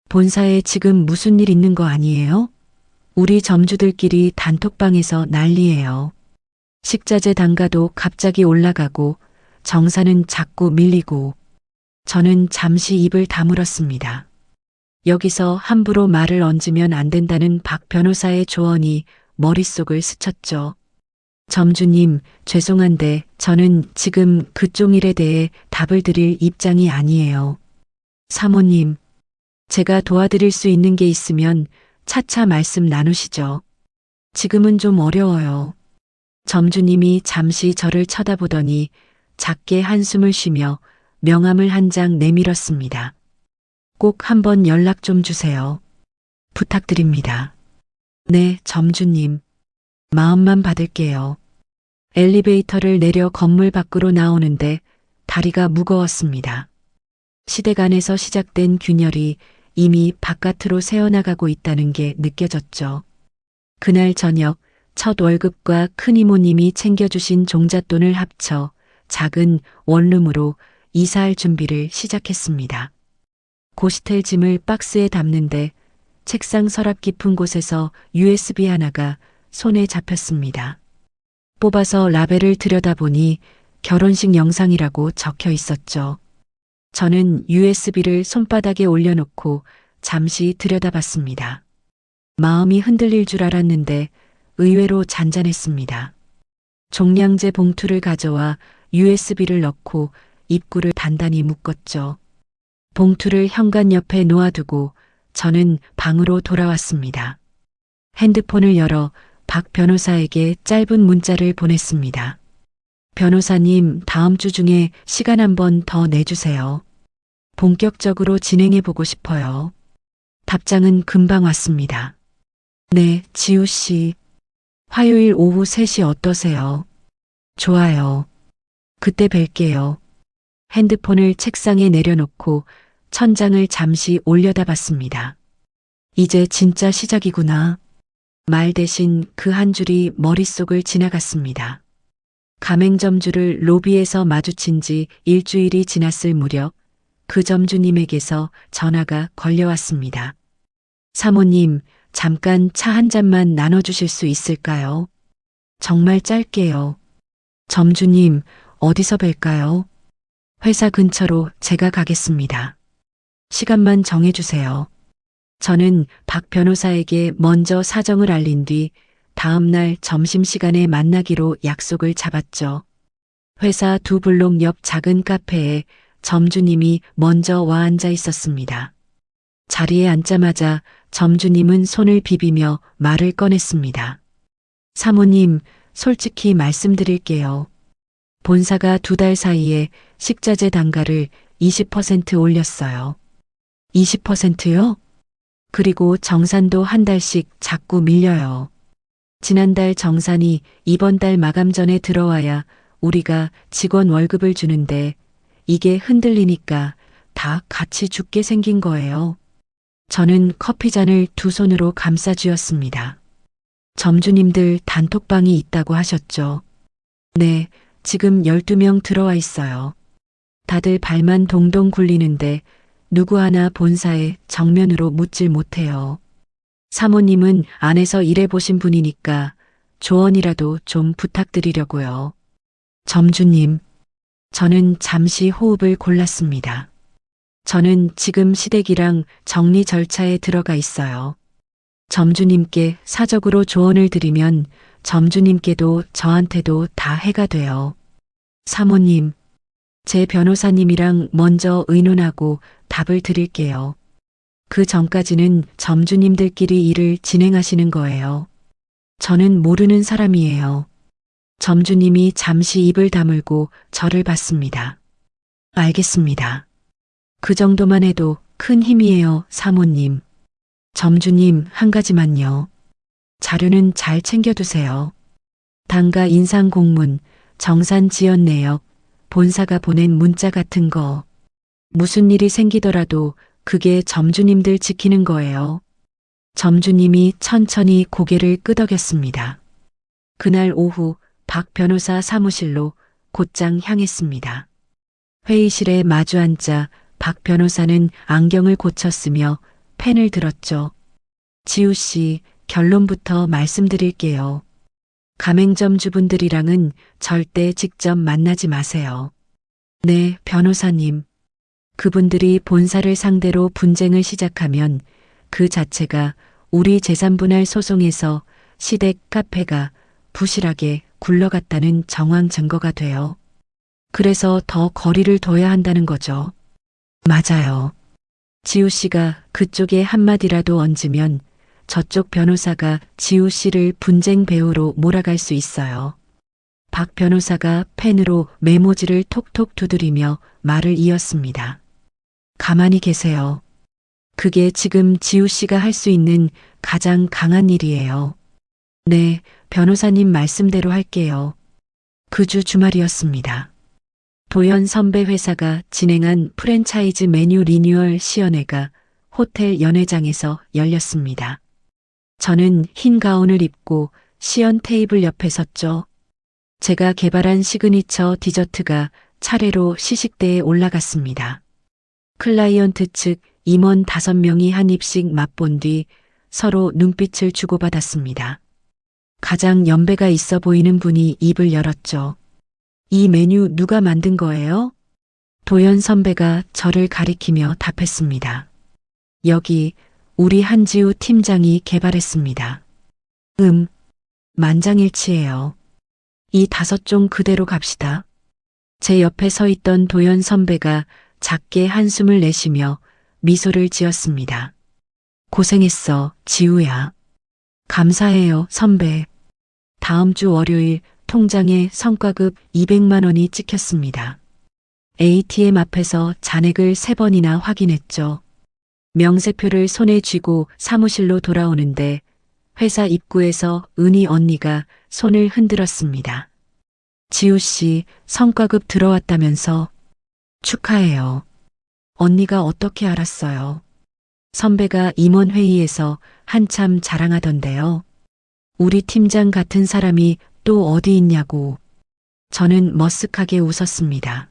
[SPEAKER 1] 본사에 지금 무슨 일 있는 거 아니에요? 우리 점주들끼리 단톡방에서 난리예요. 식자재 단가도 갑자기 올라가고 정사는 자꾸 밀리고. 저는 잠시 입을 다물었습니다. 여기서 함부로 말을 얹으면 안 된다는 박 변호사의 조언이 머릿속을 스쳤죠. 점주님, 죄송한데 저는 지금 그쪽 일에 대해 답을 드릴 입장이 아니에요. 사모님, 제가 도와드릴 수 있는 게 있으면 차차 말씀 나누시죠. 지금은 좀 어려워요. 점주님이 잠시 저를 쳐다보더니 작게 한숨을 쉬며 명함을 한 장 내밀었습니다. 꼭 한번 연락 좀 주세요. 부탁드립니다. 네, 점주님. 마음만 받을게요. 엘리베이터를 내려 건물 밖으로 나오는데 다리가 무거웠습니다. 시댁 안에서 시작된 균열이 이미 바깥으로 새어나가고 있다는 게 느껴졌죠. 그날 저녁 첫 월급과 큰 이모님이 챙겨주신 종잣돈을 합쳐 작은 원룸으로 이사할 준비를 시작했습니다. 고시텔 짐을 박스에 담는데 책상 서랍 깊은 곳에서 USB 하나가 손에 잡혔습니다. 뽑아서 라벨을 들여다보니 결혼식 영상이라고 적혀 있었죠. 저는 USB를 손바닥에 올려놓고 잠시 들여다봤습니다. 마음이 흔들릴 줄 알았는데 의외로 잔잔했습니다. 종량제 봉투를 가져와 USB를 넣고 입구를 단단히 묶었죠. 봉투를 현관 옆에 놓아두고 저는 방으로 돌아왔습니다. 핸드폰을 열어 박 변호사에게 짧은 문자를 보냈습니다. 변호사님, 다음 주 중에 시간 한 번 더 내주세요. 본격적으로 진행해 보고 싶어요. 답장은 금방 왔습니다. 네, 지우 씨. 화요일 오후 3시 어떠세요? 좋아요. 그때 뵐게요. 핸드폰을 책상에 내려놓고 천장을 잠시 올려다봤습니다. 이제 진짜 시작이구나. 말 대신 그 한 줄이 머릿속을 지나갔습니다. 가맹점주를 로비에서 마주친 지 일주일이 지났을 무렵 그 점주님에게서 전화가 걸려왔습니다. 사모님, 잠깐 차 한 잔만 나눠주실 수 있을까요? 정말 짧게요. 점주님, 어디서 뵐까요? 회사 근처로 제가 가겠습니다. 시간만 정해주세요. 저는 박 변호사에게 먼저 사정을 알린 뒤 다음 날 점심시간에 만나기로 약속을 잡았죠. 회사 2블록 옆 작은 카페에 점주님이 먼저 와 앉아 있었습니다. 자리에 앉자마자 점주님은 손을 비비며 말을 꺼냈습니다. 사모님, 솔직히 말씀드릴게요. 본사가 2달 사이에 식자재 단가를 20% 올렸어요. 20%요? 그리고 정산도 한 달씩 자꾸 밀려요. 지난달 정산이 이번 달 마감 전에 들어와야 우리가 직원 월급을 주는데 이게 흔들리니까 다 같이 죽게 생긴 거예요. 저는 커피잔을 2손으로 감싸 쥐었습니다. 점주님들 단톡방이 있다고 하셨죠? 네, 지금 12명 들어와 있어요. 다들 발만 동동 굴리는데 누구 하나 본사에 정면으로 묻질 못해요. 사모님은 안에서 일해보신 분이니까 조언이라도 좀 부탁드리려고요. 점주님, 저는 잠시 호흡을 골랐습니다. 저는 지금 시댁이랑 정리 절차에 들어가 있어요. 점주님께 사적으로 조언을 드리면 점주님께도 저한테도 다 해가 돼요. 사모님, 제 변호사님이랑 먼저 의논하고 답을 드릴게요. 그 전까지는 점주님들끼리 일을 진행하시는 거예요. 저는 모르는 사람이에요. 점주님이 잠시 입을 다물고 저를 봤습니다. 알겠습니다. 그 정도만 해도 큰 힘이에요, 사모님. 점주님, 한 가지만요. 자료는 잘 챙겨두세요. 단가 인상 공문, 정산 지연 내역, 본사가 보낸 문자 같은 거. 무슨 일이 생기더라도 그게 점주님들 지키는 거예요. 점주님이 천천히 고개를 끄덕였습니다. 그날 오후 박 변호사 사무실로 곧장 향했습니다. 회의실에 마주 앉자 박 변호사는 안경을 고쳤으며 펜을 들었죠. 지우 씨, 결론부터 말씀드릴게요. 가맹점주분들이랑은 절대 직접 만나지 마세요. 네, 변호사님. 그분들이 본사를 상대로 분쟁을 시작하면 그 자체가 우리 재산분할 소송에서 시댁 카페가 부실하게 굴러갔다는 정황 증거가 돼요. 그래서 더 거리를 둬야 한다는 거죠. 맞아요. 지우 씨가 그쪽에 한마디라도 얹으면 저쪽 변호사가 지우 씨를 분쟁 배우로 몰아갈 수 있어요. 박 변호사가 펜으로 메모지를 톡톡 두드리며 말을 이었습니다. 가만히 계세요. 그게 지금 지우 씨가 할 수 있는 가장 강한 일이에요. 네, 변호사님 말씀대로 할게요. 그 주 주말이었습니다. 도연 선배 회사가 진행한 프랜차이즈 메뉴 리뉴얼 시연회가 호텔 연회장에서 열렸습니다. 저는 흰 가운을 입고 시연 테이블 옆에 섰죠. 제가 개발한 시그니처 디저트가 차례로 시식대에 올라갔습니다. 클라이언트 측 임원 5명이 한 입씩 맛본 뒤 서로 눈빛을 주고받았습니다. 가장 연배가 있어 보이는 분이 입을 열었죠. 이 메뉴 누가 만든 거예요? 도연 선배가 저를 가리키며 답했습니다. 여기 우리 한지우 팀장이 개발했습니다. 만장일치예요. 이 5종 그대로 갑시다. 제 옆에 서 있던 도연 선배가 작게 한숨을 내쉬며 미소를 지었습니다. 고생했어, 지우야. 감사해요, 선배. 다음 주 월요일 통장에 성과급 200만 원이 찍혔습니다. ATM 앞에서 잔액을 3번이나 확인했죠. 명세표를 손에 쥐고 사무실로 돌아오는데 회사 입구에서 은희 언니가 손을 흔들었습니다. 지우 씨, 성과급 들어왔다면서? 축하해요. 언니가 어떻게 알았어요? 선배가 임원회의에서 한참 자랑하던데요. 우리 팀장 같은 사람이 또 어디 있냐고. 저는 머쓱하게 웃었습니다.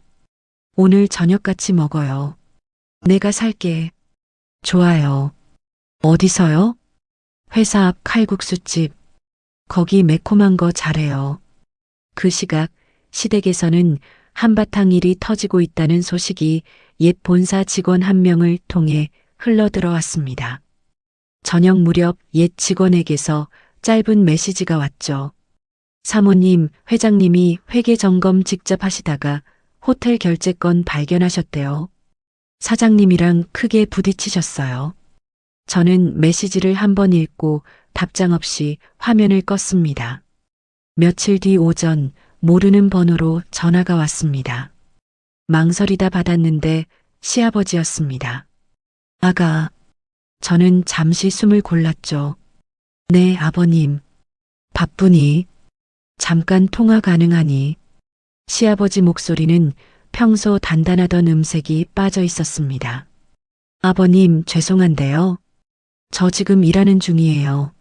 [SPEAKER 1] 오늘 저녁 같이 먹어요. 내가 살게. 좋아요. 어디서요? 회사 앞 칼국수집. 거기 매콤한 거 잘해요. 그 시각 시댁에서는 한바탕 일이 터지고 있다는 소식이 옛 본사 직원 한 명을 통해 흘러 들어왔습니다. 저녁 무렵 옛 직원에게서 짧은 메시지가 왔죠. 사모님, 회장님이 회계 점검 직접 하시다가 호텔 결제건 발견하셨대요. 사장님이랑 크게 부딪히셨어요. 저는 메시지를 한번 읽고 답장 없이 화면을 껐습니다. 며칠 뒤 오전 모르는 번호로 전화가 왔습니다. 망설이다 받았는데 시아버지였습니다. 아가, 저는 잠시 숨을 골랐죠. 네, 아버님. 바쁘니? 잠깐 통화 가능하니? 시아버지 목소리는 평소 단단하던 음색이 빠져 있었습니다. 아버님, 죄송한데요. 저 지금 일하는 중이에요.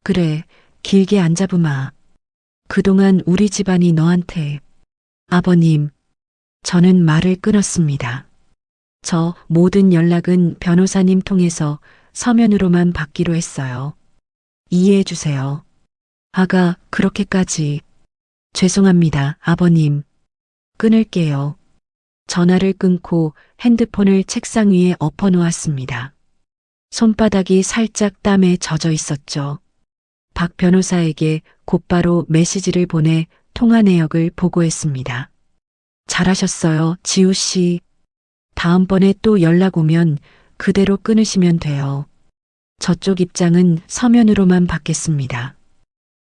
[SPEAKER 1] 그래, 길게 안 잡으마. 그동안 우리 집안이 너한테. 아버님, 저는 말을 끊었습니다. 저 모든 연락은 변호사님 통해서 서면으로만 받기로 했어요. 이해해 주세요. 아가, 그렇게까지. 죄송합니다, 아버님. 끊을게요. 전화를 끊고 핸드폰을 책상 위에 엎어 놓았습니다. 손바닥이 살짝 땀에 젖어 있었죠. 박 변호사에게 곧바로 메시지를 보내 통화 내역을 보고했습니다. 잘하셨어요, 지우 씨. 다음번에 또 연락 오면 그대로 끊으시면 돼요. 저쪽 입장은 서면으로만 받겠습니다.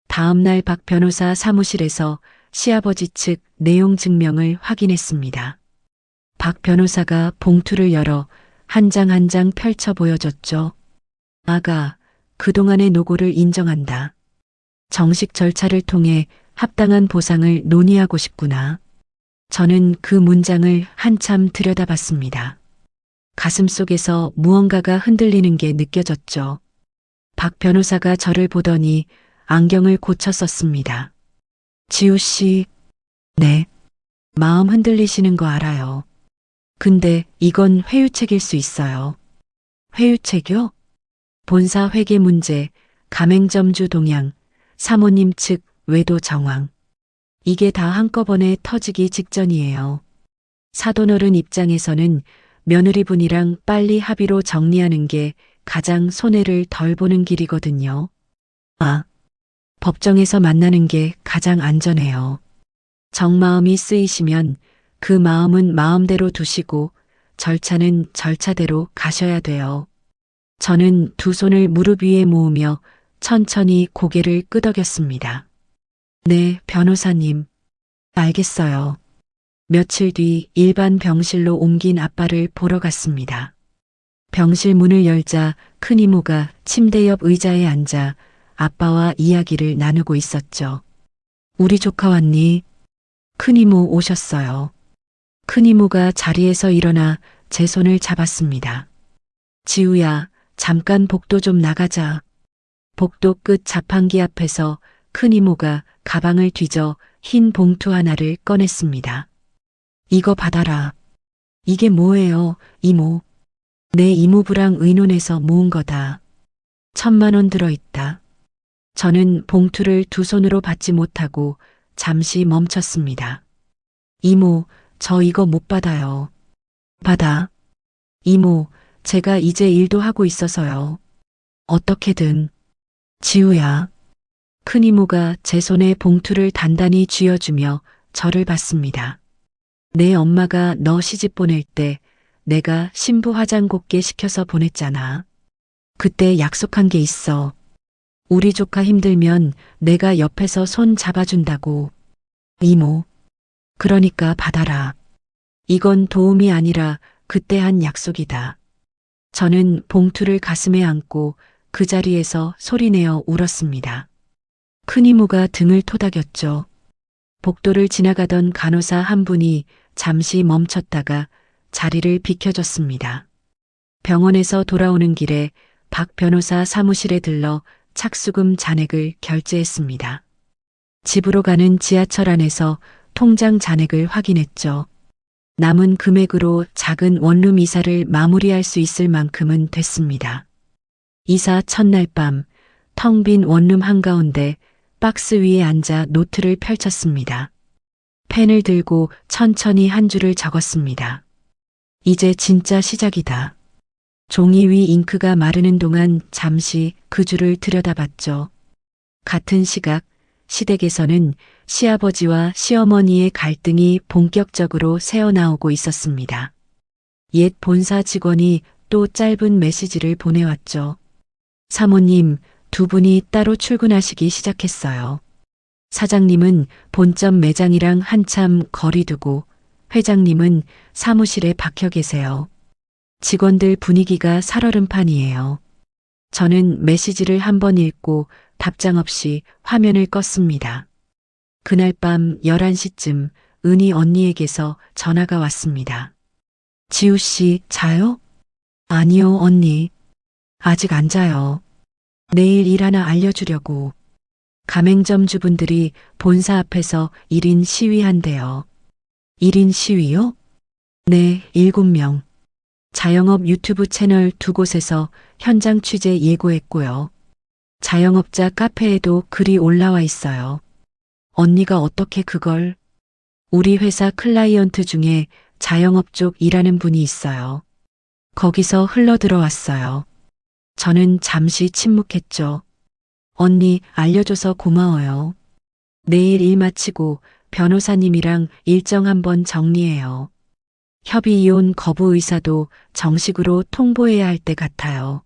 [SPEAKER 1] 다음 날 박 변호사 사무실에서 시아버지 측 내용 증명을 확인했습니다. 박 변호사가 봉투를 열어 한 장 한 장 펼쳐 보여줬죠. 아가, 그동안의 노고를 인정한다. 정식 절차를 통해 합당한 보상을 논의하고 싶구나. 저는 그 문장을 한참 들여다봤습니다. 가슴속에서 무언가가 흔들리는 게 느껴졌죠. 박 변호사가 저를 보더니 안경을 고쳐 썼습니다. 지우 씨, 네. 마음 흔들리시는 거 알아요. 근데 이건 회유책일 수 있어요. 회유책이요? 본사 회계 문제, 가맹점주 동향, 사모님 측 외도 정황. 이게 다 한꺼번에 터지기 직전이에요. 사돈어른 입장에서는 며느리분이랑 빨리 합의로 정리하는 게 가장 손해를 덜 보는 길이거든요. 아, 법정에서 만나는 게 가장 안전해요. 정마음이 쓰이시면 그 마음은 마음대로 두시고 절차는 절차대로 가셔야 돼요. 저는 두 손을 무릎 위에 모으며 천천히 고개를 끄덕였습니다. 네, 변호사님. 알겠어요. 며칠 뒤 일반 병실로 옮긴 아빠를 보러 갔습니다. 병실 문을 열자 큰 이모가 침대 옆 의자에 앉아 아빠와 이야기를 나누고 있었죠. 우리 조카 왔니? 큰 이모 오셨어요. 큰 이모가 자리에서 일어나 제 손을 잡았습니다. 지우야, 잠깐 복도 좀 나가자. 복도 끝 자판기 앞에서 큰 이모가 가방을 뒤져 흰 봉투 하나를 꺼냈습니다. 이거 받아라. 이게 뭐예요, 이모? 내 이모부랑 의논해서 모은 거다. 1,000만 원 들어있다. 저는 봉투를 두 손으로 받지 못하고 잠시 멈췄습니다. 이모, 저 이거 못 받아요. 받아. 이모, 제가 이제 일도 하고 있어서요. 어떻게든. 지우야. 큰 이모가 제 손에 봉투를 단단히 쥐어주며 저를 봤습니다. 내 엄마가 너 시집 보낼 때 내가 신부 화장 곱게 시켜서 보냈잖아. 그때 약속한 게 있어. 우리 조카 힘들면 내가 옆에서 손 잡아준다고. 이모. 그러니까 받아라. 이건 도움이 아니라 그때 한 약속이다. 저는 봉투를 가슴에 안고 그 자리에서 소리내어 울었습니다. 큰 이모가 등을 토닥였죠. 복도를 지나가던 간호사 한 분이 잠시 멈췄다가 자리를 비켜줬습니다. 병원에서 돌아오는 길에 박 변호사 사무실에 들러 착수금 잔액을 결제했습니다. 집으로 가는 지하철 안에서 통장 잔액을 확인했죠. 남은 금액으로 작은 원룸 이사를 마무리할 수 있을 만큼은 됐습니다. 이사 첫날 밤, 텅 빈 원룸 한가운데 박스 위에 앉아 노트를 펼쳤습니다. 펜을 들고 천천히 한 줄을 적었습니다. 이제 진짜 시작이다. 종이 위 잉크가 마르는 동안 잠시 그 줄을 들여다봤죠. 같은 시각, 시댁에서는 시아버지와 시어머니의 갈등이 본격적으로 새어나오고 있었습니다. 옛 본사 직원이 또 짧은 메시지를 보내왔죠. 사모님, 두 분이 따로 출근하시기 시작했어요. 사장님은 본점 매장이랑 한참 거리 두고 회장님은 사무실에 박혀 계세요. 직원들 분위기가 살얼음 판이에요. 저는 메시지를 한번 읽고 답장 없이 화면을 껐습니다. 그날 밤 11시쯤 은희 언니에게서 전화가 왔습니다. 지우 씨, 자요? 아니요, 언니. 아직 안 자요. 내일 일 하나 알려주려고. 가맹점 주분들이 본사 앞에서 1인 시위한대요. 1인 시위요? 네, 7명. 자영업 유튜브 채널 2곳에서 현장 취재 예고했고요. 자영업자 카페에도 글이 올라와 있어요. 언니가 어떻게 그걸? 우리 회사 클라이언트 중에 자영업 쪽 일하는 분이 있어요. 거기서 흘러들어왔어요. 저는 잠시 침묵했죠. 언니, 알려줘서 고마워요. 내일 일 마치고 변호사님이랑 일정 한번 정리해요. 협의 이혼 거부 의사도 정식으로 통보해야 할 때 같아요.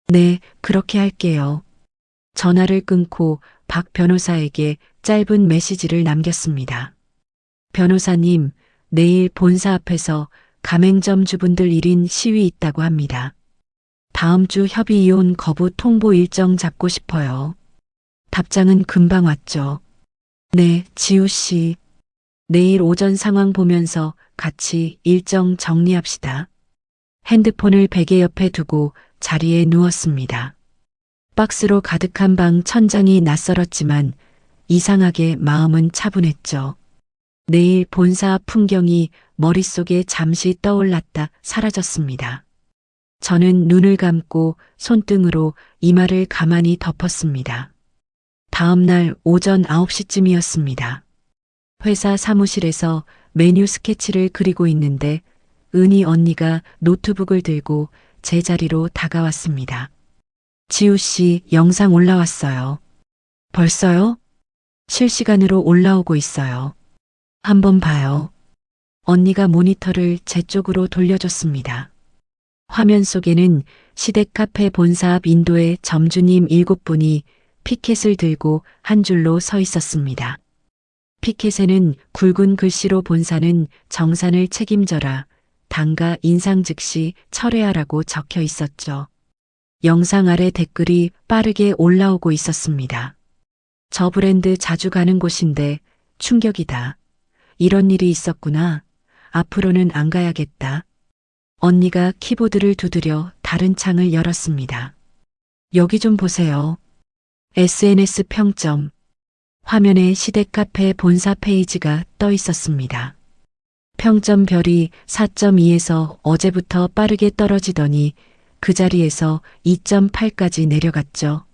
[SPEAKER 1] 네, 그렇게 할게요. 전화를 끊고 박 변호사에게 짧은 메시지를 남겼습니다. 변호사님, 내일 본사 앞에서 가맹점 주분들 1인 시위 있다고 합니다. 다음 주 협의 이혼 거부 통보 일정 잡고 싶어요. 답장은 금방 왔죠. 네, 지우 씨. 내일 오전 상황 보면서 같이 일정 정리합시다. 핸드폰을 베개 옆에 두고 자리에 누웠습니다. 박스로 가득한 방 천장이 낯설었지만 이상하게 마음은 차분했죠. 내일 본사 앞 풍경이 머릿속에 잠시 떠올랐다 사라졌습니다. 저는 눈을 감고 손등으로 이마를 가만히 덮었습니다. 다음 날 오전 9시쯤이었습니다. 회사 사무실에서 메뉴 스케치를 그리고 있는데 은희 언니가 노트북을 들고 제 자리로 다가왔습니다. 지우 씨, 영상 올라왔어요. 벌써요? 실시간으로 올라오고 있어요. 한번 봐요. 언니가 모니터를 제 쪽으로 돌려줬습니다. 화면 속에는 시댁 카페 본사 앞 인도의 점주님 7분이 피켓을 들고 한 줄로 서 있었습니다. 피켓에는 굵은 글씨로 본사는 정산을 책임져라, 당가 인상 즉시 철회하라고 적혀 있었죠. 영상 아래 댓글이 빠르게 올라오고 있었습니다. 저 브랜드 자주 가는 곳인데 충격이다. 이런 일이 있었구나. 앞으로는 안 가야겠다. 언니가 키보드를 두드려 다른 창을 열었습니다. 여기 좀 보세요. SNS 평점. 화면에 시댁 카페 본사 페이지가 떠 있었습니다. 평점별이 4.2에서 어제부터 빠르게 떨어지더니 그 자리에서 2.8까지 내려갔죠.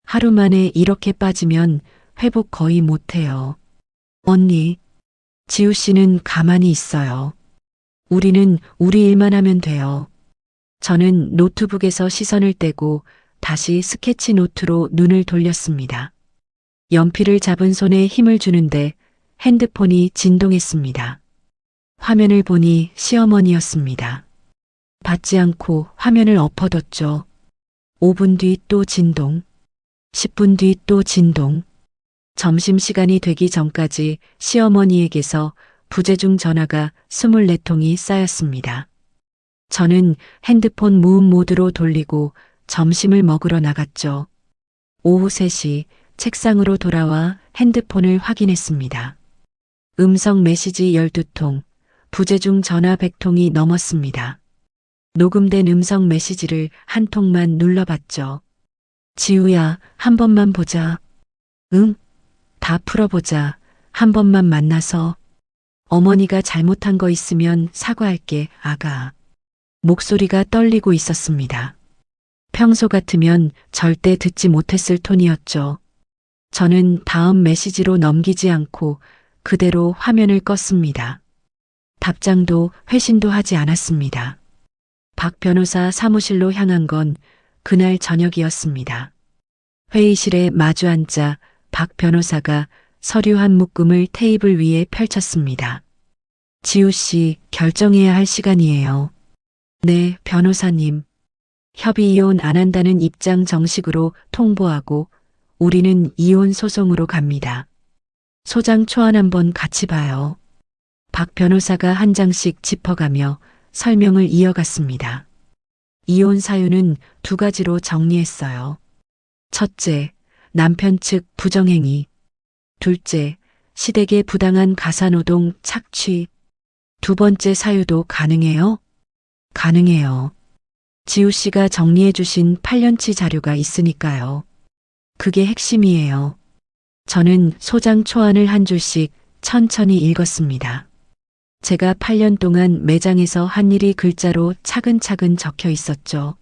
[SPEAKER 1] 하루 만에 이렇게 빠지면 회복 거의 못해요. 언니, 지우 씨는 가만히 있어요. 우리는 우리 일만 하면 돼요. 저는 노트북에서 시선을 떼고 다시 스케치 노트로 눈을 돌렸습니다. 연필을 잡은 손에 힘을 주는데 핸드폰이 진동했습니다. 화면을 보니 시어머니였습니다. 받지 않고 화면을 엎어뒀죠. 5분 뒤 또 진동, 10분 뒤 또 진동. 점심시간이 되기 전까지 시어머니에게서 부재중 전화가 24통이 쌓였습니다. 저는 핸드폰 무음 모드로 돌리고 점심을 먹으러 나갔죠. 오후 3시 책상으로 돌아와 핸드폰을 확인했습니다. 음성 메시지 12통, 부재중 전화 100통이 넘었습니다. 녹음된 음성 메시지를 한 통만 눌러봤죠. 지우야, 한 번만 보자. 응? 다 풀어보자. 한 번만 만나서. 어머니가 잘못한 거 있으면 사과할게, 아가. 목소리가 떨리고 있었습니다. 평소 같으면 절대 듣지 못했을 톤이었죠. 저는 다음 메시지로 넘기지 않고 그대로 화면을 껐습니다. 답장도 회신도 하지 않았습니다. 박 변호사 사무실로 향한 건 그날 저녁이었습니다. 회의실에 마주 앉자 박 변호사가 서류 한 묶음을 테이블 위에 펼쳤습니다. 지우 씨, 결정해야 할 시간이에요. 네, 변호사님. 협의 이혼 안 한다는 입장 정식으로 통보하고 우리는 이혼 소송으로 갑니다. 소장 초안 한번 같이 봐요. 박 변호사가 한 장씩 짚어가며 설명을 이어갔습니다. 이혼 사유는 2가지로 정리했어요. 첫째, 남편 측 부정행위. 둘째, 시댁의 부당한 가사노동 착취. 2번째 사유도 가능해요? 가능해요. 지우 씨가 정리해 주신 8년치 자료가 있으니까요. 그게 핵심이에요. 저는 소장 초안을 한 줄씩 천천히 읽었습니다. 제가 8년 동안 매장에서 한 일이 글자로 차근차근 적혀 있었죠.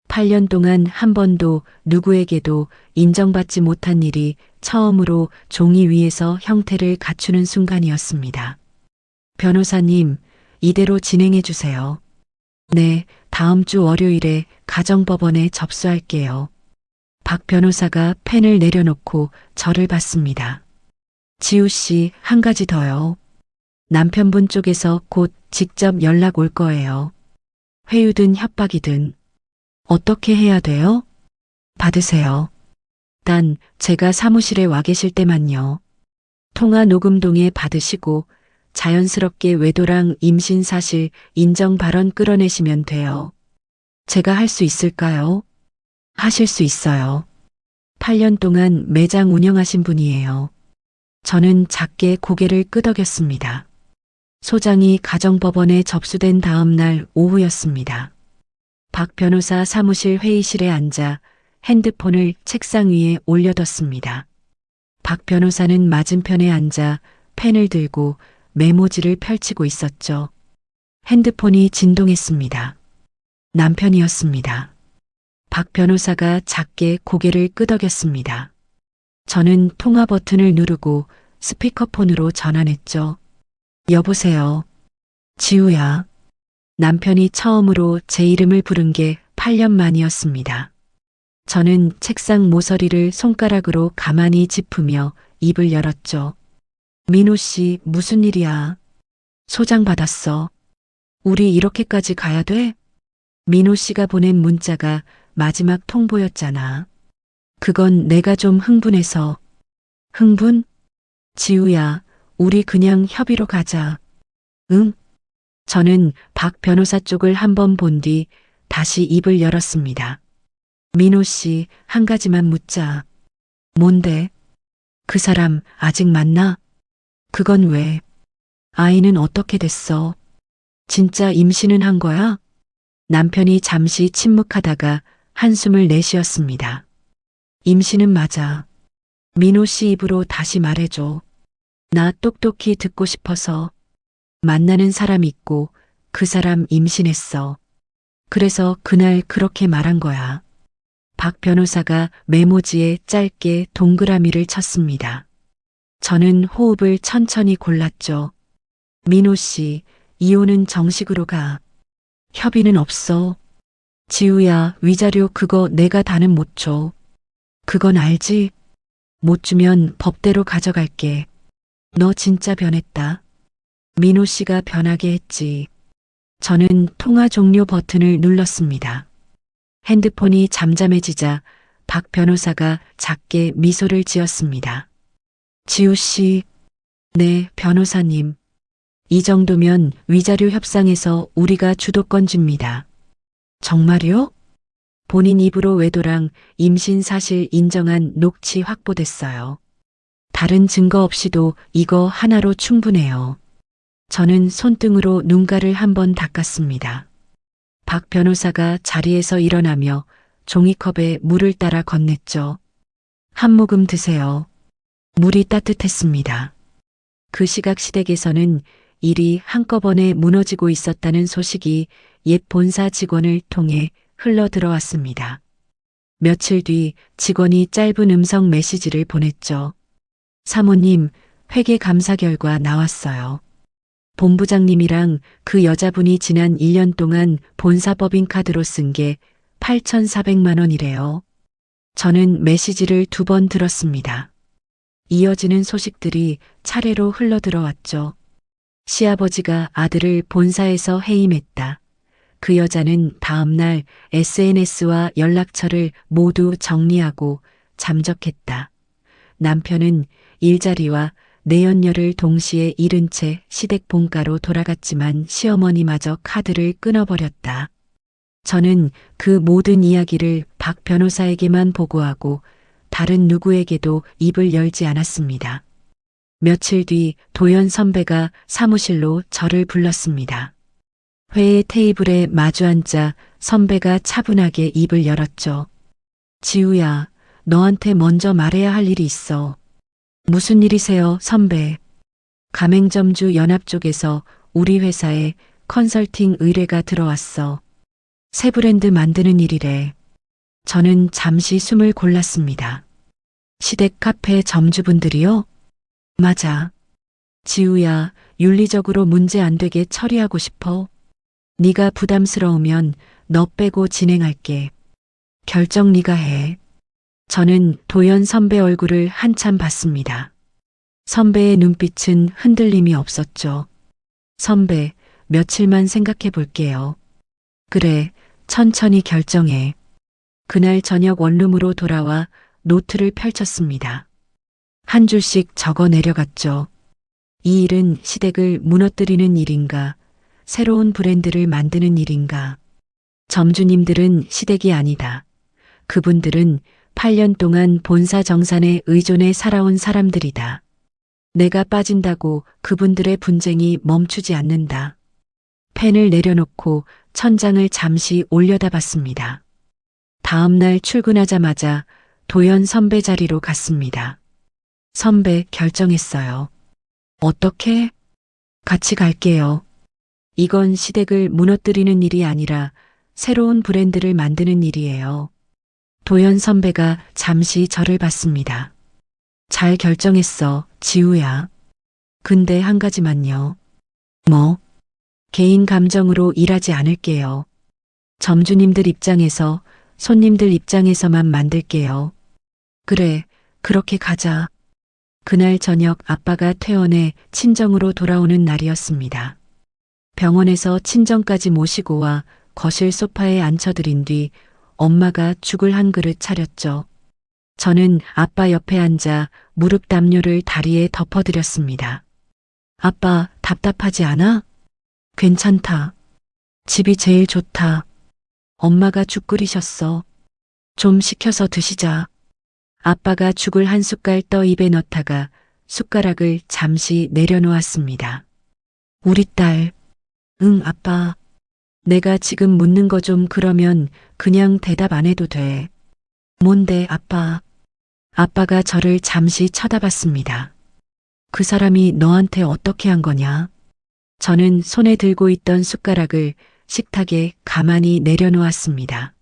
[SPEAKER 1] 8년 동안 한 번도 누구에게도 인정받지 못한 일이 처음으로 종이 위에서 형태를 갖추는 순간이었습니다. 변호사님, 이대로 진행해 주세요. 네, 다음 주 월요일에 가정법원에 접수할게요. 박 변호사가 펜을 내려놓고 저를 봤습니다. 지우 씨, 한 가지 더요. 남편분 쪽에서 곧 직접 연락 올 거예요. 회유든 협박이든. 어떻게 해야 돼요? 받으세요. 단 제가 사무실에 와 계실 때만요. 통화 녹음동에 받으시고 자연스럽게 외도랑 임신 사실 인정 발언 끌어내시면 돼요. 제가 할 수 있을까요? 하실 수 있어요. 8년 동안 매장 운영하신 분이에요. 저는 작게 고개를 끄덕였습니다. 소장이 가정법원에 접수된 다음 날 오후였습니다. 박 변호사 사무실 회의실에 앉아 핸드폰을 책상 위에 올려뒀습니다. 박 변호사는 맞은편에 앉아 펜을 들고 메모지를 펼치고 있었죠. 핸드폰이 진동했습니다. 남편이었습니다. 박 변호사가 작게 고개를 끄덕였습니다. 저는 통화 버튼을 누르고 스피커폰으로 전환했죠. 여보세요. 지우야. 남편이 처음으로 제 이름을 부른 게 8년 만이었습니다. 저는 책상 모서리를 손가락으로 가만히 짚으며 입을 열었죠. 민호 씨, 무슨 일이야? 소장 받았어. 우리 이렇게까지 가야 돼? 민호 씨가 보낸 문자가 마지막 통보였잖아. 그건 내가 좀 흥분해서. 흥분? 지우야, 우리 그냥 협의로 가자. 응? 저는 박 변호사 쪽을 한번 본 뒤 다시 입을 열었습니다. 민호 씨, 한 가지만 묻자. 뭔데? 그 사람 아직 만나? 그건 왜? 아이는 어떻게 됐어? 진짜 임신은 한 거야? 남편이 잠시 침묵하다가 한숨을 내쉬었습니다. 임신은 맞아. 민호 씨 입으로 다시 말해줘. 나 똑똑히 듣고 싶어서. 만나는 사람 있고 그 사람 임신했어. 그래서 그날 그렇게 말한 거야. 박 변호사가 메모지에 짧게 동그라미를 쳤습니다. 저는 호흡을 천천히 골랐죠. 민호 씨, 이혼은 정식으로 가. 협의는 없어. 지우야, 위자료 그거 내가 다는 못 줘. 그건 알지? 못 주면 법대로 가져갈게. 너 진짜 변했다. 민호 씨가 변하게 했지. 저는 통화 종료 버튼을 눌렀습니다. 핸드폰이 잠잠해지자 박 변호사가 작게 미소를 지었습니다. 지우 씨, 네, 변호사님. 이 정도면 위자료 협상에서 우리가 주도권집니다. 정말요? 본인 입으로 외도랑 임신 사실 인정한 녹취 확보됐어요. 다른 증거 없이도 이거 하나로 충분해요. 저는 손등으로 눈가를 한번 닦았습니다. 박 변호사가 자리에서 일어나며 종이컵에 물을 따라 건넸죠. 한 모금 드세요. 물이 따뜻했습니다. 그 시각 시댁에서는 일이 한꺼번에 무너지고 있었다는 소식이 옛 본사 직원을 통해 흘러 들어왔습니다. 며칠 뒤 직원이 짧은 음성 메시지를 보냈죠. 사모님, 회계 감사 결과 나왔어요. 본부장님이랑 그 여자분이 지난 1년 동안 본사 법인카드로 쓴 게 8,400만 원이래요. 저는 메시지를 2번 들었습니다. 이어지는 소식들이 차례로 흘러 들어왔죠. 시아버지가 아들을 본사에서 해임했다. 그 여자는 다음 날 SNS와 연락처를 모두 정리하고 잠적했다. 남편은 일자리와 내연녀를 동시에 잃은 채 시댁 본가로 돌아갔지만 시어머니마저 카드를 끊어버렸다. 저는 그 모든 이야기를 박 변호사에게만 보고하고 다른 누구에게도 입을 열지 않았습니다. 며칠 뒤 도연 선배가 사무실로 저를 불렀습니다. 회의 테이블에 마주 앉자 선배가 차분하게 입을 열었죠. 지우야, 너한테 먼저 말해야 할 일이 있어. 무슨 일이세요, 선배? 가맹점주 연합 쪽에서 우리 회사에 컨설팅 의뢰가 들어왔어. 새 브랜드 만드는 일이래. 저는 잠시 숨을 골랐습니다. 시댁 카페 점주분들이요? 맞아. 지우야, 윤리적으로 문제 안 되게 처리하고 싶어. 네가 부담스러우면 너 빼고 진행할게. 결정 네가 해. 저는 도연 선배 얼굴을 한참 봤습니다. 선배의 눈빛은 흔들림이 없었죠. 선배, 며칠만 생각해 볼게요. 그래, 천천히 결정해. 그날 저녁 원룸으로 돌아와 노트를 펼쳤습니다. 한 줄씩 적어 내려갔죠. 이 일은 시댁을 무너뜨리는 일인가, 새로운 브랜드를 만드는 일인가. 점주님들은 시댁이 아니다. 그분들은 8년 동안 본사 정산에 의존해 살아온 사람들이다. 내가 빠진다고 그분들의 분쟁이 멈추지 않는다. 펜을 내려놓고 천장을 잠시 올려다봤습니다. 다음 날 출근하자마자 도연 선배 자리로 갔습니다. 선배, 결정했어요. 어떻게? 같이 갈게요. 이건 시댁을 무너뜨리는 일이 아니라 새로운 브랜드를 만드는 일이에요. 도연 선배가 잠시 저를 봤습니다. 잘 결정했어, 지우야. 근데 한 가지만요. 뭐? 개인 감정으로 일하지 않을게요. 점주님들 입장에서, 손님들 입장에서만 만들게요. 그래, 그렇게 가자. 그날 저녁 아빠가 퇴원해 친정으로 돌아오는 날이었습니다. 병원에서 친정까지 모시고 와 거실 소파에 앉혀드린 뒤 엄마가 죽을 한 그릇 차렸죠. 저는 아빠 옆에 앉아 무릎 담요를 다리에 덮어드렸습니다. 아빠, 답답하지 않아? 괜찮다. 집이 제일 좋다. 엄마가 죽 끓이셨어. 좀 식혀서 드시자. 아빠가 죽을 한 숟갈 떠 입에 넣다가 숟가락을 잠시 내려놓았습니다. 우리 딸. 응, 아빠. 내가 지금 묻는 거 좀 그러면 그냥 대답 안 해도 돼. 뭔데, 아빠? 아빠가 저를 잠시 쳐다봤습니다. 그 사람이 너한테 어떻게 한 거냐? 저는 손에 들고 있던 숟가락을 식탁에 가만히 내려놓았습니다.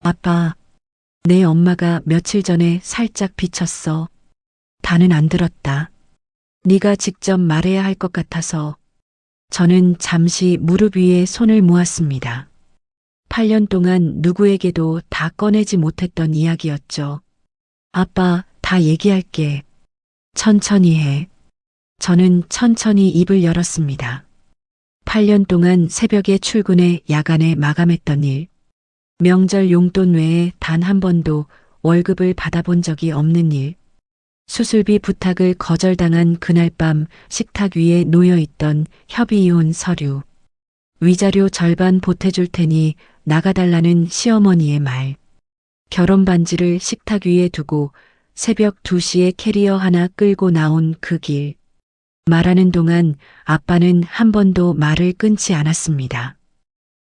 [SPEAKER 1] 아빠, 내 엄마가 며칠 전에 살짝 비쳤어. 다는 안 들었다. 네가 직접 말해야 할 것 같아서. 저는 잠시 무릎 위에 손을 모았습니다. 8년 동안 누구에게도 다 꺼내지 못했던 이야기였죠. 아빠, 다 얘기할게. 천천히 해. 저는 천천히 입을 열었습니다. 8년 동안 새벽에 출근해 야간에 마감했던 일. 명절 용돈 외에 단 한 번도 월급을 받아본 적이 없는 일. 수술비 부탁을 거절당한 그날 밤 식탁 위에 놓여있던 협의이혼 서류. 위자료 절반 보태줄 테니 나가달라는 시어머니의 말. 결혼 반지를 식탁 위에 두고 새벽 2시에 캐리어 하나 끌고 나온 그 길. 말하는 동안 아빠는 한 번도 말을 끊지 않았습니다.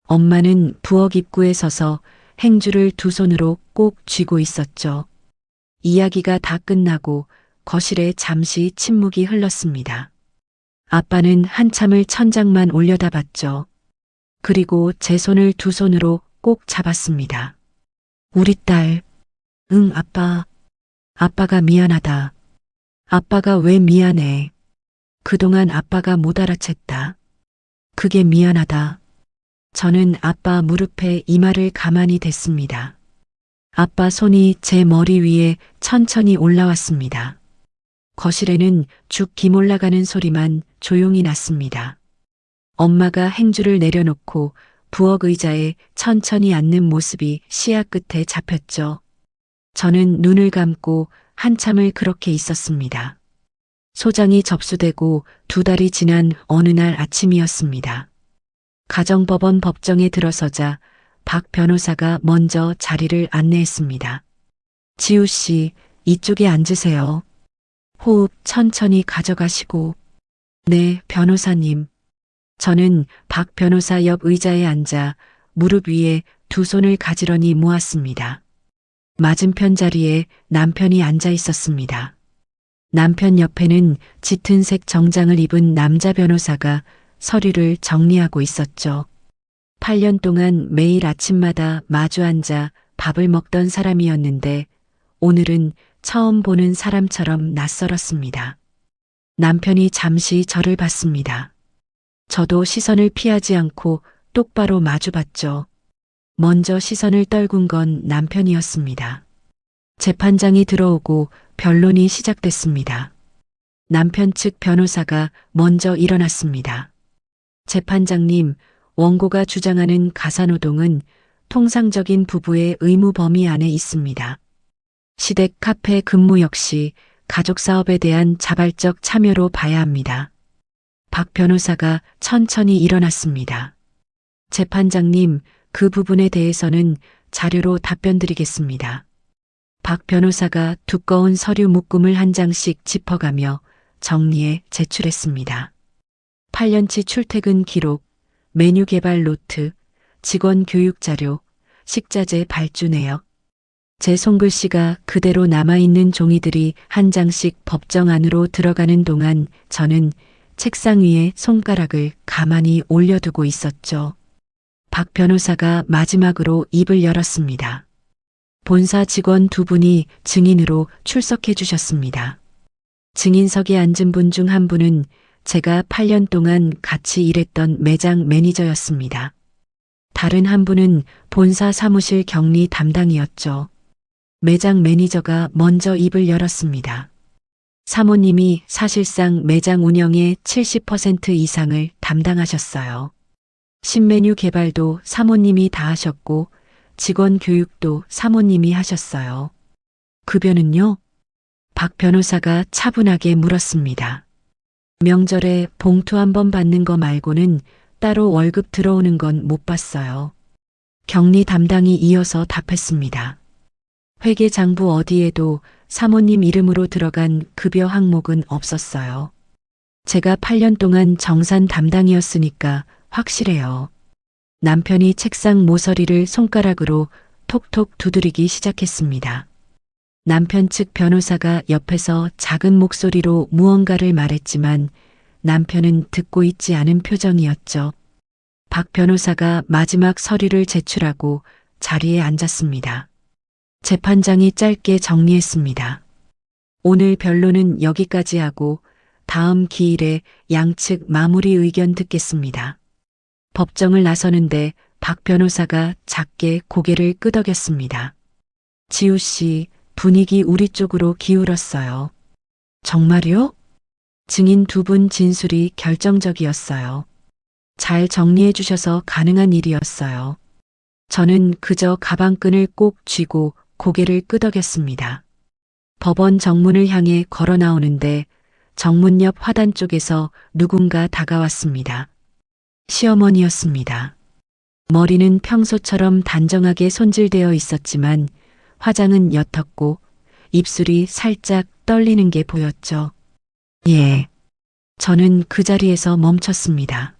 [SPEAKER 1] 엄마는 부엌 입구에 서서 행주를 두 손으로 꼭 쥐고 있었죠. 이야기가 다 끝나고 거실에 잠시 침묵이 흘렀습니다. 아빠는 한참을 천장만 올려다봤죠. 그리고 제 손을 두 손으로 꼭 잡았습니다. 우리 딸. 응, 아빠. 아빠가 미안하다. 아빠가 왜 미안해? 그동안 아빠가 못 알아챘다. 그게 미안하다. 저는 아빠 무릎에 이마를 가만히 댔습니다. 아빠 손이 제 머리 위에 천천히 올라왔습니다. 거실에는 죽 기몰라가는 소리만 조용히 났습니다. 엄마가 행주를 내려놓고 부엌 의자에 천천히 앉는 모습이 시야 끝에 잡혔죠. 저는 눈을 감고 한참을 그렇게 있었습니다. 소장이 접수되고 2달이 지난 어느 날 아침이었습니다. 가정법원 법정에 들어서자 박 변호사가 먼저 자리를 안내했습니다. 지우 씨, 이쪽에 앉으세요. 호흡 천천히 가져가시고. 네, 변호사님. 저는 박 변호사 옆 의자에 앉아 무릎 위에 두 손을 가지런히 모았습니다. 맞은편 자리에 남편이 앉아 있었습니다. 남편 옆에는 짙은색 정장을 입은 남자 변호사가 서류를 정리하고 있었죠. 8년 동안 매일 아침마다 마주 앉아 밥을 먹던 사람이었는데 오늘은 처음 보는 사람처럼 낯설었습니다. 남편이 잠시 저를 봤습니다. 저도 시선을 피하지 않고 똑바로 마주봤죠. 먼저 시선을 떨군 건 남편이었습니다. 재판장이 들어오고 변론이 시작됐습니다. 남편 측 변호사가 먼저 일어났습니다. 재판장님, 원고가 주장하는 가사노동은 통상적인 부부의 의무 범위 안에 있습니다. 시댁 카페 근무 역시 가족 사업에 대한 자발적 참여로 봐야 합니다. 박 변호사가 천천히 일어났습니다. 재판장님, 그 부분에 대해서는 자료로 답변드리겠습니다. 박 변호사가 두꺼운 서류 묶음을 한 장씩 짚어가며 정리해 제출했습니다. 8년치 출퇴근 기록, 메뉴 개발 노트, 직원 교육 자료, 식자재 발주 내역. 제 손글씨가 그대로 남아있는 종이들이 한 장씩 법정 안으로 들어가는 동안 저는 책상 위에 손가락을 가만히 올려두고 있었죠. 박 변호사가 마지막으로 입을 열었습니다. 본사 직원 2분이 증인으로 출석해 주셨습니다. 증인석에 앉은 분 중 한 분은 제가 8년 동안 같이 일했던 매장 매니저였습니다. 다른 한 분은 본사 사무실 격리 담당이었죠. 매장 매니저가 먼저 입을 열었습니다. 사모님이 사실상 매장 운영의 70% 이상을 담당하셨어요. 신메뉴 개발도 사모님이 다 하셨고 직원 교육도 사모님이 하셨어요. 급여는요? 박 변호사가 차분하게 물었습니다. 명절에 봉투 한 번 받는 거 말고는 따로 월급 들어오는 건 못 봤어요. 격리 담당이 이어서 답했습니다. 회계장부 어디에도 사모님 이름으로 들어간 급여 항목은 없었어요. 제가 8년 동안 정산 담당이었으니까 확실해요. 남편이 책상 모서리를 손가락으로 톡톡 두드리기 시작했습니다. 남편 측 변호사가 옆에서 작은 목소리로 무언가를 말했지만 남편은 듣고 있지 않은 표정이었죠. 박 변호사가 마지막 서류를 제출하고 자리에 앉았습니다. 재판장이 짧게 정리했습니다. 오늘 변론은 여기까지 하고 다음 기일에 양측 마무리 의견 듣겠습니다. 법정을 나서는데 박 변호사가 작게 고개를 끄덕였습니다. 지우 씨, 분위기 우리 쪽으로 기울었어요. 정말요? 증인 두 분 진술이 결정적이었어요. 잘 정리해 주셔서 가능한 일이었어요. 저는 그저 가방끈을 꼭 쥐고 고개를 끄덕였습니다. 법원 정문을 향해 걸어 나오는데 정문 옆 화단 쪽에서 누군가 다가왔습니다. 시어머니였습니다. 머리는 평소처럼 단정하게 손질되어 있었지만 화장은 옅었고 입술이 살짝 떨리는 게 보였죠. 예. 저는 그 자리에서 멈췄습니다.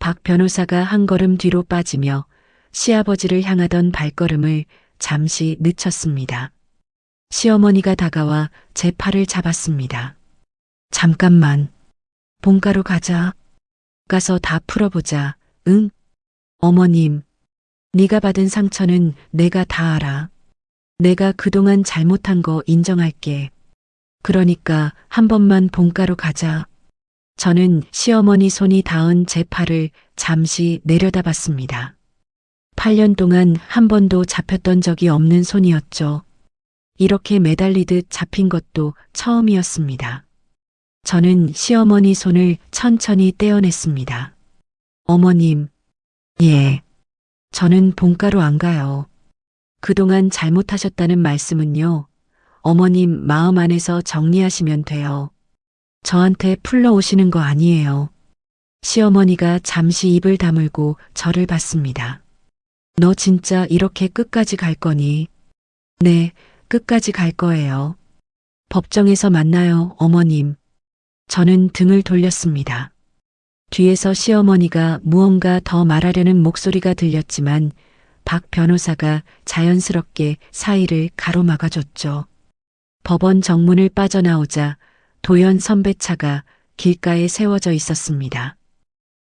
[SPEAKER 1] 박 변호사가 한 걸음 뒤로 빠지며 시아버지를 향하던 발걸음을 잠시 늦췄습니다. 시어머니가 다가와 제 팔을 잡았습니다. 잠깐만. 본가로 가자. 가서 다 풀어보자. 응? 어머님, 네가 받은 상처는 내가 다 알아. 내가 그동안 잘못한 거 인정할게. 그러니까 한 번만 본가로 가자. 저는 시어머니 손이 닿은 제 팔을 잠시 내려다봤습니다. 8년 동안 한 번도 잡혔던 적이 없는 손이었죠. 이렇게 매달리듯 잡힌 것도 처음이었습니다. 저는 시어머니 손을 천천히 떼어냈습니다. 어머님, 예. 저는 본가로 안 가요. 그동안 잘못하셨다는 말씀은요. 어머님 마음 안에서 정리하시면 돼요. 저한테 풀러 오시는 거 아니에요. 시어머니가 잠시 입을 다물고 저를 봤습니다. 너 진짜 이렇게 끝까지 갈 거니? 네, 끝까지 갈 거예요. 법정에서 만나요, 어머님. 저는 등을 돌렸습니다. 뒤에서 시어머니가 무언가 더 말하려는 목소리가 들렸지만 박 변호사가 자연스럽게 사이를 가로막아줬죠. 법원 정문을 빠져나오자 도연 선배 차가 길가에 세워져 있었습니다.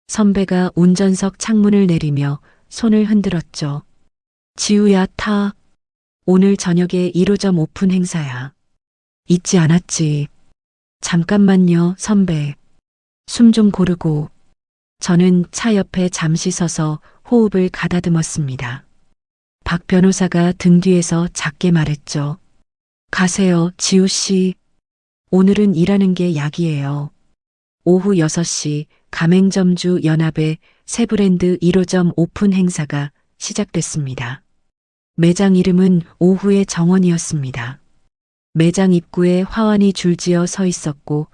[SPEAKER 1] 선배가 운전석 창문을 내리며 손을 흔들었죠. 지우야, 타. 오늘 저녁에 1호점 오픈 행사야. 잊지 않았지. 잠깐만요, 선배. 숨 좀 고르고. 저는 차 옆에 잠시 서서 호흡을 가다듬었습니다. 박 변호사가 등 뒤에서 작게 말했죠. 가세요, 지우 씨. 오늘은 일하는 게 약이에요. 오후 6시 가맹점주 연합의 새 브랜드 1호점 오픈 행사가 시작됐습니다. 매장 이름은 오후의 정원이었습니다. 매장 입구에 화환이 줄지어 서 있었고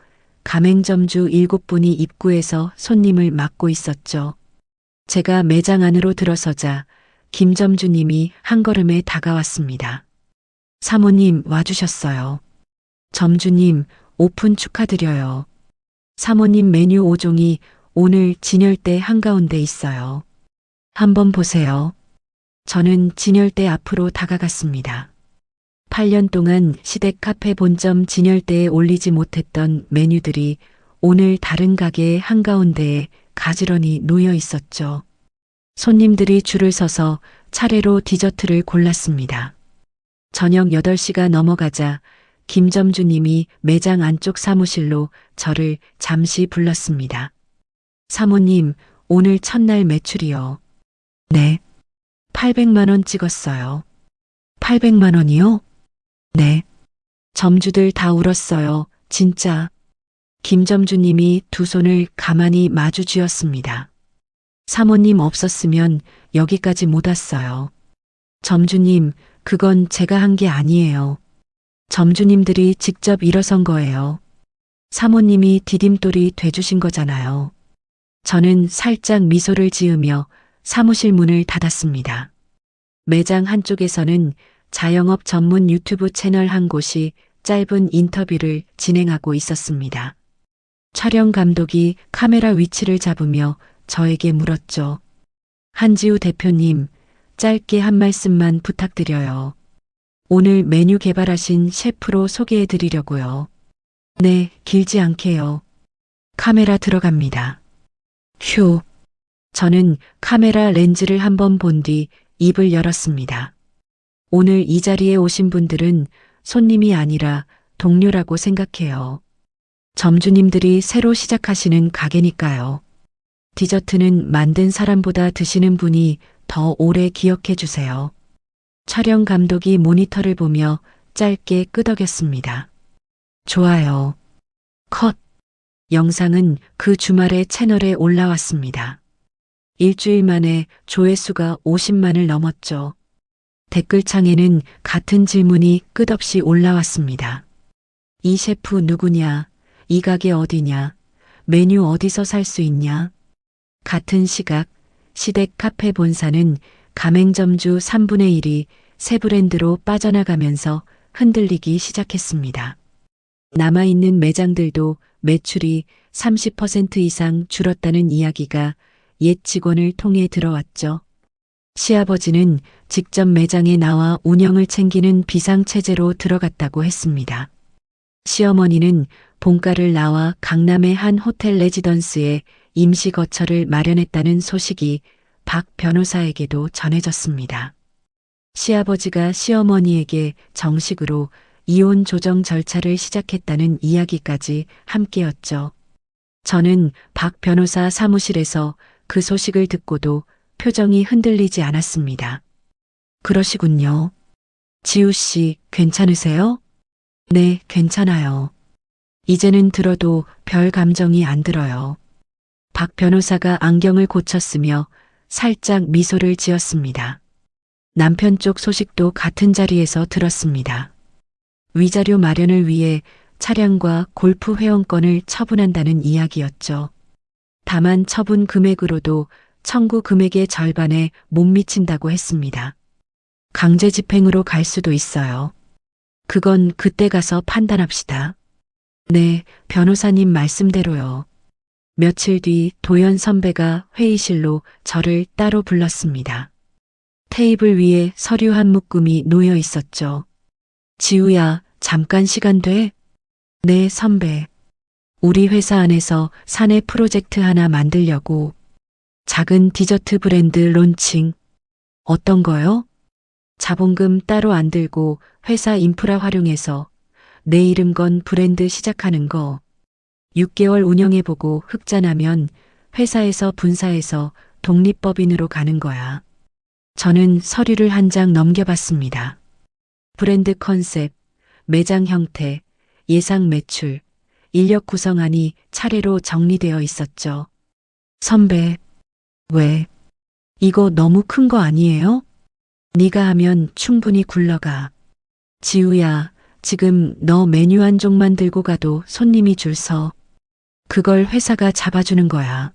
[SPEAKER 1] 가맹점주 7분이 입구에서 손님을 맞고 있었죠. 제가 매장 안으로 들어서자 김점주님이 한 걸음에 다가왔습니다. 사모님 와주셨어요. 점주님 오픈 축하드려요. 사모님 메뉴 5종이 오늘 진열대 한가운데 있어요. 한번 보세요. 저는 진열대 앞으로 다가갔습니다. 8년 동안 시댁 카페 본점 진열대에 올리지 못했던 메뉴들이 오늘 다른 가게의 한가운데에 가지런히 놓여 있었죠. 손님들이 줄을 서서 차례로 디저트를 골랐습니다. 저녁 8시가 넘어가자 김점주님이 매장 안쪽 사무실로 저를 잠시 불렀습니다. 사모님, 오늘 첫날 매출이요. 네. 800만 원 찍었어요. 800만 원이요? 네. 점주들 다 울었어요. 진짜. 김점주님이 두 손을 가만히 마주 쥐었습니다. 사모님 없었으면 여기까지 못 왔어요. 점주님, 그건 제가 한 게 아니에요. 점주님들이 직접 일어선 거예요. 사모님이 디딤돌이 돼주신 거잖아요. 저는 살짝 미소를 지으며 사무실 문을 닫았습니다. 매장 한쪽에서는 자영업 전문 유튜브 채널 한 곳이 짧은 인터뷰를 진행하고 있었습니다. 촬영 감독이 카메라 위치를 잡으며 저에게 물었죠. 한지우 대표님, 짧게 한 말씀만 부탁드려요. 오늘 메뉴 개발하신 셰프로 소개해 드리려고요. 네, 길지 않게요. 카메라 들어갑니다. 휴. 저는 카메라 렌즈를 한번 본 뒤 입을 열었습니다. 오늘 이 자리에 오신 분들은 손님이 아니라 동료라고 생각해요. 점주님들이 새로 시작하시는 가게니까요. 디저트는 만든 사람보다 드시는 분이 더 오래 기억해 주세요. 촬영 감독이 모니터를 보며 짧게 끄덕였습니다. 좋아요. 컷. 영상은 그 주말에 채널에 올라왔습니다. 일주일 만에 조회수가 50만을 넘었죠. 댓글창에는 같은 질문이 끝없이 올라왔습니다. 이 셰프 누구냐? 이 가게 어디냐? 메뉴 어디서 살 수 있냐? 같은 시각, 시댁 카페 본사는 가맹점주 3분의 1이 새 브랜드로 빠져나가면서 흔들리기 시작했습니다. 남아있는 매장들도 매출이 30% 이상 줄었다는 이야기가 옛 직원을 통해 들어왔죠. 시아버지는 직접 매장에 나와 운영을 챙기는 비상체제로 들어갔다고 했습니다. 시어머니는 본가를 나와 강남의 한 호텔 레지던스에 임시 거처를 마련했다는 소식이 박 변호사에게도 전해졌습니다. 시아버지가 시어머니에게 정식으로 이혼 조정 절차를 시작했다는 이야기까지 함께였죠. 저는 박 변호사 사무실에서 그 소식을 듣고도 표정이 흔들리지 않았습니다. 그러시군요. 지우 씨, 괜찮으세요? 네, 괜찮아요. 이제는 들어도 별 감정이 안 들어요. 박 변호사가 안경을 고쳤으며 살짝 미소를 지었습니다. 남편 쪽 소식도 같은 자리에서 들었습니다. 위자료 마련을 위해 차량과 골프 회원권을 처분한다는 이야기였죠. 다만 처분 금액으로도 청구 금액의 절반에 못 미친다고 했습니다. 강제 집행으로 갈 수도 있어요. 그건 그때 가서 판단합시다. 네, 변호사님 말씀대로요. 며칠 뒤 도연 선배가 회의실로 저를 따로 불렀습니다. 테이블 위에 서류 한 묶음이 놓여 있었죠. 지우야, 잠깐 시간 돼? 네, 선배. 우리 회사 안에서 사내 프로젝트 하나 만들려고. 작은 디저트 브랜드 론칭. 어떤 거요? 자본금 따로 안 들고 회사 인프라 활용해서 내 이름 건 브랜드 시작하는 거. 6개월 운영해보고 흑자 나면 회사에서 분사해서 독립법인으로 가는 거야. 저는 서류를 한 장 넘겨봤습니다. 브랜드 컨셉, 매장 형태, 예상 매출, 인력 구성안이 차례로 정리되어 있었죠. 선배, 왜? 이거 너무 큰 거 아니에요? 네가 하면 충분히 굴러가. 지우야, 지금 너 메뉴 한 종만 들고 가도 손님이 줄 서. 그걸 회사가 잡아주는 거야.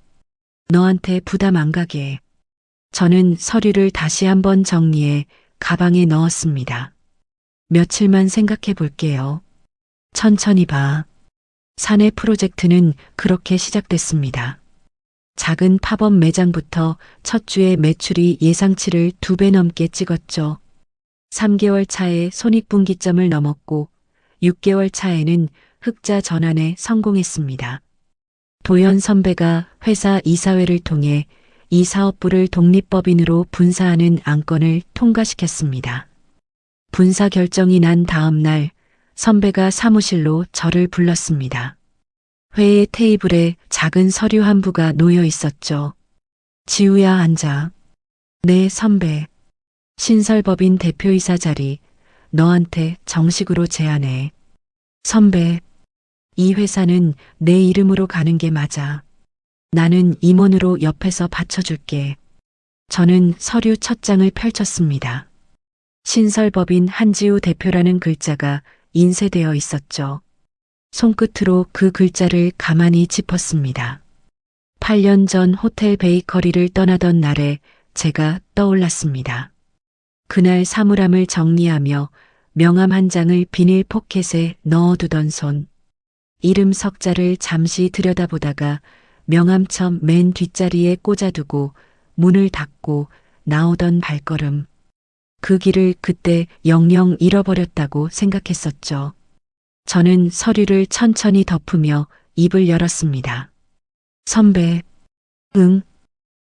[SPEAKER 1] 너한테 부담 안 가게. 저는 서류를 다시 한번 정리해 가방에 넣었습니다. 며칠만 생각해 볼게요. 천천히 봐. 사내 프로젝트는 그렇게 시작됐습니다. 작은 팝업 매장부터 첫 주에 매출이 예상치를 2배 넘게 찍었죠. 3개월 차에 손익분기점을 넘었고 6개월 차에는 흑자 전환에 성공했습니다. 도연 선배가 회사 이사회를 통해 이 사업부를 독립법인으로 분사하는 안건을 통과시켰습니다. 분사 결정이 난 다음 날 선배가 사무실로 저를 불렀습니다. 회의 테이블에 작은 서류 한 부가 놓여 있었죠. 지우야, 앉아. 네, 선배. 신설법인 대표이사 자리 너한테 정식으로 제안해. 선배, 이 회사는 내 이름으로 가는 게 맞아. 나는 임원으로 옆에서 받쳐줄게. 저는 서류 첫 장을 펼쳤습니다. 신설법인 한지우 대표라는 글자가 인쇄되어 있었죠. 손끝으로 그 글자를 가만히 짚었습니다. 8년 전 호텔 베이커리를 떠나던 날에 제가 떠올랐습니다. 그날 사물함을 정리하며 명함 한 장을 비닐 포켓에 넣어두던 손. 이름 석자를 잠시 들여다보다가 명함첩 맨 뒷자리에 꽂아두고 문을 닫고 나오던 발걸음. 그 길을 그때 영영 잃어버렸다고 생각했었죠. 저는 서류를 천천히 덮으며 입을 열었습니다. 선배, 응,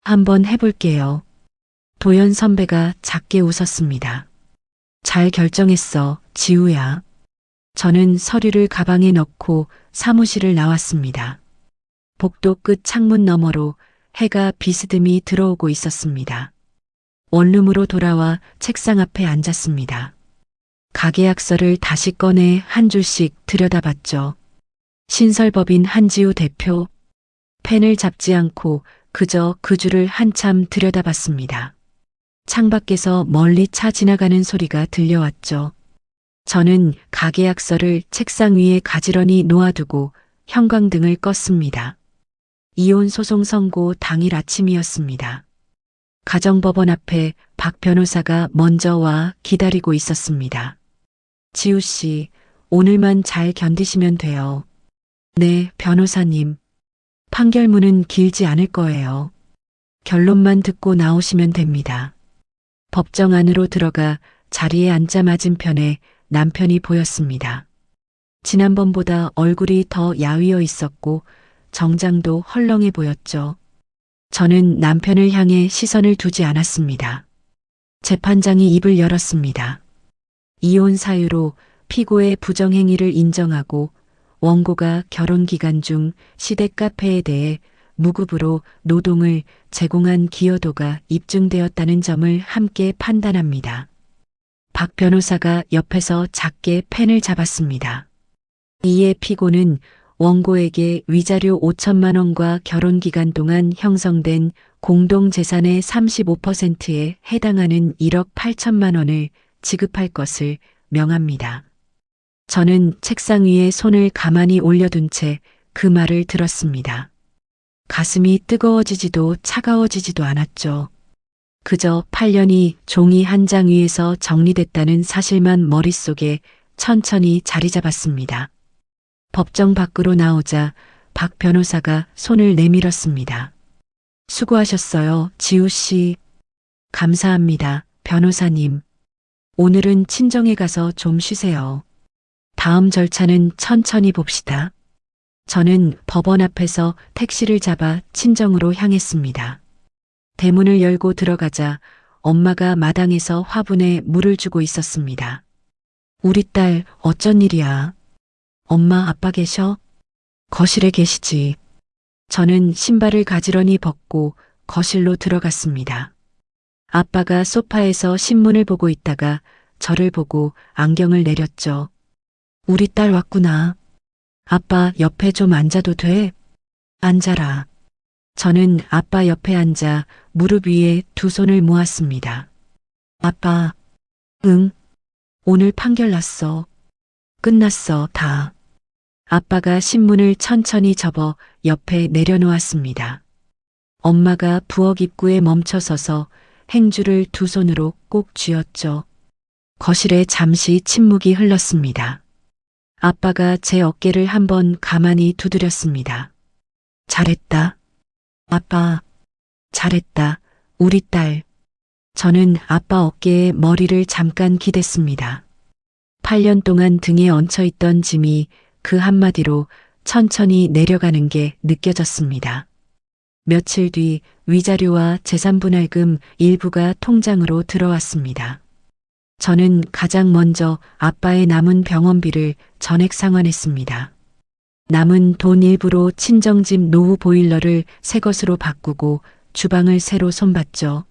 [SPEAKER 1] 한번 해볼게요. 도연 선배가 작게 웃었습니다. 잘 결정했어, 지우야. 저는 서류를 가방에 넣고 사무실을 나왔습니다. 복도 끝 창문 너머로 해가 비스듬히 들어오고 있었습니다. 원룸으로 돌아와 책상 앞에 앉았습니다. 가계약서를 다시 꺼내 한 줄씩 들여다봤죠. 신설법인 한지우 대표. 펜을 잡지 않고 그저 그 줄을 한참 들여다봤습니다. 창밖에서 멀리 차 지나가는 소리가 들려왔죠. 저는 가계약서를 책상 위에 가지런히 놓아두고 형광등을 껐습니다. 이혼 소송 선고 당일 아침이었습니다. 가정법원 앞에 박 변호사가 먼저 와 기다리고 있었습니다. 지우 씨, 오늘만 잘 견디시면 돼요. 네, 변호사님. 판결문은 길지 않을 거예요. 결론만 듣고 나오시면 됩니다. 법정 안으로 들어가 자리에 앉자 맞은편에 남편이 보였습니다. 지난번보다 얼굴이 더 야위어 있었고 정장도 헐렁해 보였죠. 저는 남편을 향해 시선을 두지 않았습니다. 재판장이 입을 열었습니다. 이혼 사유로 피고의 부정행위를 인정하고 원고가 결혼 기간 중 시댁 카페에 대해 무급으로 노동을 제공한 기여도가 입증되었다는 점을 함께 판단합니다. 박 변호사가 옆에서 작게 펜을 잡았습니다. 이에 피고는 원고에게 위자료 5천만 원과 결혼 기간 동안 형성된 공동재산의 35%에 해당하는 1억 8천만 원을 지급할 것을 명합니다. 저는 책상 위에 손을 가만히 올려둔 채 그 말을 들었습니다. 가슴이 뜨거워지지도 차가워지지도 않았죠. 그저 8년이 종이 한 장 위에서 정리됐다는 사실만 머릿속에 천천히 자리 잡았습니다. 법정 밖으로 나오자 박 변호사가 손을 내밀었습니다. 수고하셨어요, 지우 씨. 감사합니다, 변호사님. 오늘은 친정에 가서 좀 쉬세요. 다음 절차는 천천히 봅시다. 저는 법원 앞에서 택시를 잡아 친정으로 향했습니다. 대문을 열고 들어가자 엄마가 마당에서 화분에 물을 주고 있었습니다. 우리 딸 어쩐 일이야? 엄마 아빠 계셔? 거실에 계시지. 저는 신발을 가지런히 벗고 거실로 들어갔습니다. 아빠가 소파에서 신문을 보고 있다가 저를 보고 안경을 내렸죠. 우리 딸 왔구나. 아빠 옆에 좀 앉아도 돼? 앉아라. 저는 아빠 옆에 앉아 무릎 위에 두 손을 모았습니다. 아빠, 응? 오늘 판결 났어. 끝났어, 다. 아빠가 신문을 천천히 접어 옆에 내려놓았습니다. 엄마가 부엌 입구에 멈춰서서 행주를 두 손으로 꼭 쥐었죠. 거실에 잠시 침묵이 흘렀습니다. 아빠가 제 어깨를 한번 가만히 두드렸습니다. 잘했다. 아빠, 잘했다. 우리 딸. 저는 아빠 어깨에 머리를 잠깐 기댔습니다. 8년 동안 등에 얹혀있던 짐이 그 한마디로 천천히 내려가는 게 느껴졌습니다. 며칠 뒤 위자료와 재산분할금 일부가 통장으로 들어왔습니다. 저는 가장 먼저 아빠의 남은 병원비를 전액 상환했습니다. 남은 돈 일부로 친정집 노후 보일러를 새 것으로 바꾸고 주방을 새로 손봤죠.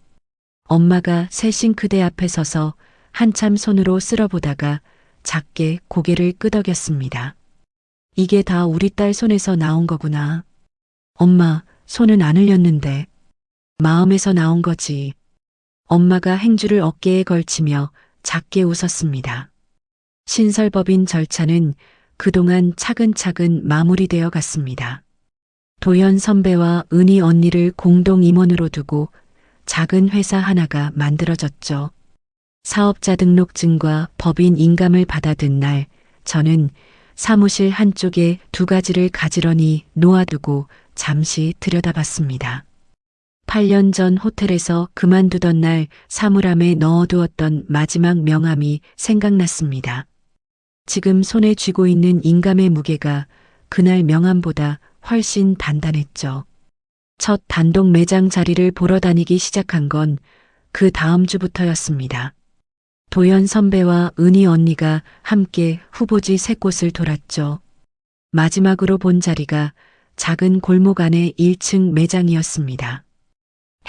[SPEAKER 1] 엄마가 새 싱크대 앞에 서서 한참 손으로 쓸어보다가 작게 고개를 끄덕였습니다. 이게 다 우리 딸 손에서 나온 거구나. 엄마, 손은 안 흘렸는데. 마음에서 나온 거지. 엄마가 행주를 어깨에 걸치며 작게 웃었습니다. 신설법인 절차는 그동안 차근차근 마무리되어 갔습니다. 도연 선배와 은희 언니를 공동 임원으로 두고 작은 회사 하나가 만들어졌죠. 사업자 등록증과 법인 인감을 받아든 날, 저는 사무실 한쪽에 두 가지를 가지런히 놓아두고 잠시 들여다봤습니다. 8년 전 호텔에서 그만두던 날 사물함에 넣어두었던 마지막 명함이 생각났습니다. 지금 손에 쥐고 있는 인감의 무게가 그날 명함보다 훨씬 단단했죠. 첫 단독 매장 자리를 보러 다니기 시작한 건 그 다음 주부터였습니다. 도연 선배와 은희 언니가 함께 후보지 3곳을 돌았죠. 마지막으로 본 자리가 작은 골목 안의 1층 매장이었습니다.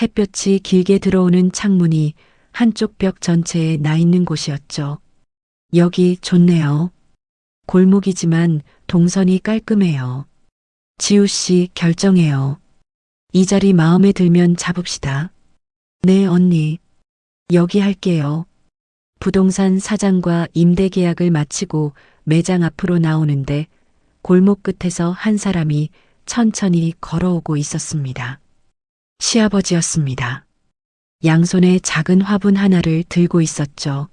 [SPEAKER 1] 햇볕이 길게 들어오는 창문이 한쪽 벽 전체에 나 있는 곳이었죠. 여기 좋네요. 골목이지만 동선이 깔끔해요. 지우 씨 결정해요. 이 자리 마음에 들면 잡읍시다. 네, 언니. 여기 할게요. 부동산 사장과 임대 계약을 마치고 매장 앞으로 나오는데 골목 끝에서 한 사람이 천천히 걸어오고 있었습니다. 시아버지였습니다. 양손에 작은 화분 하나를 들고 있었죠.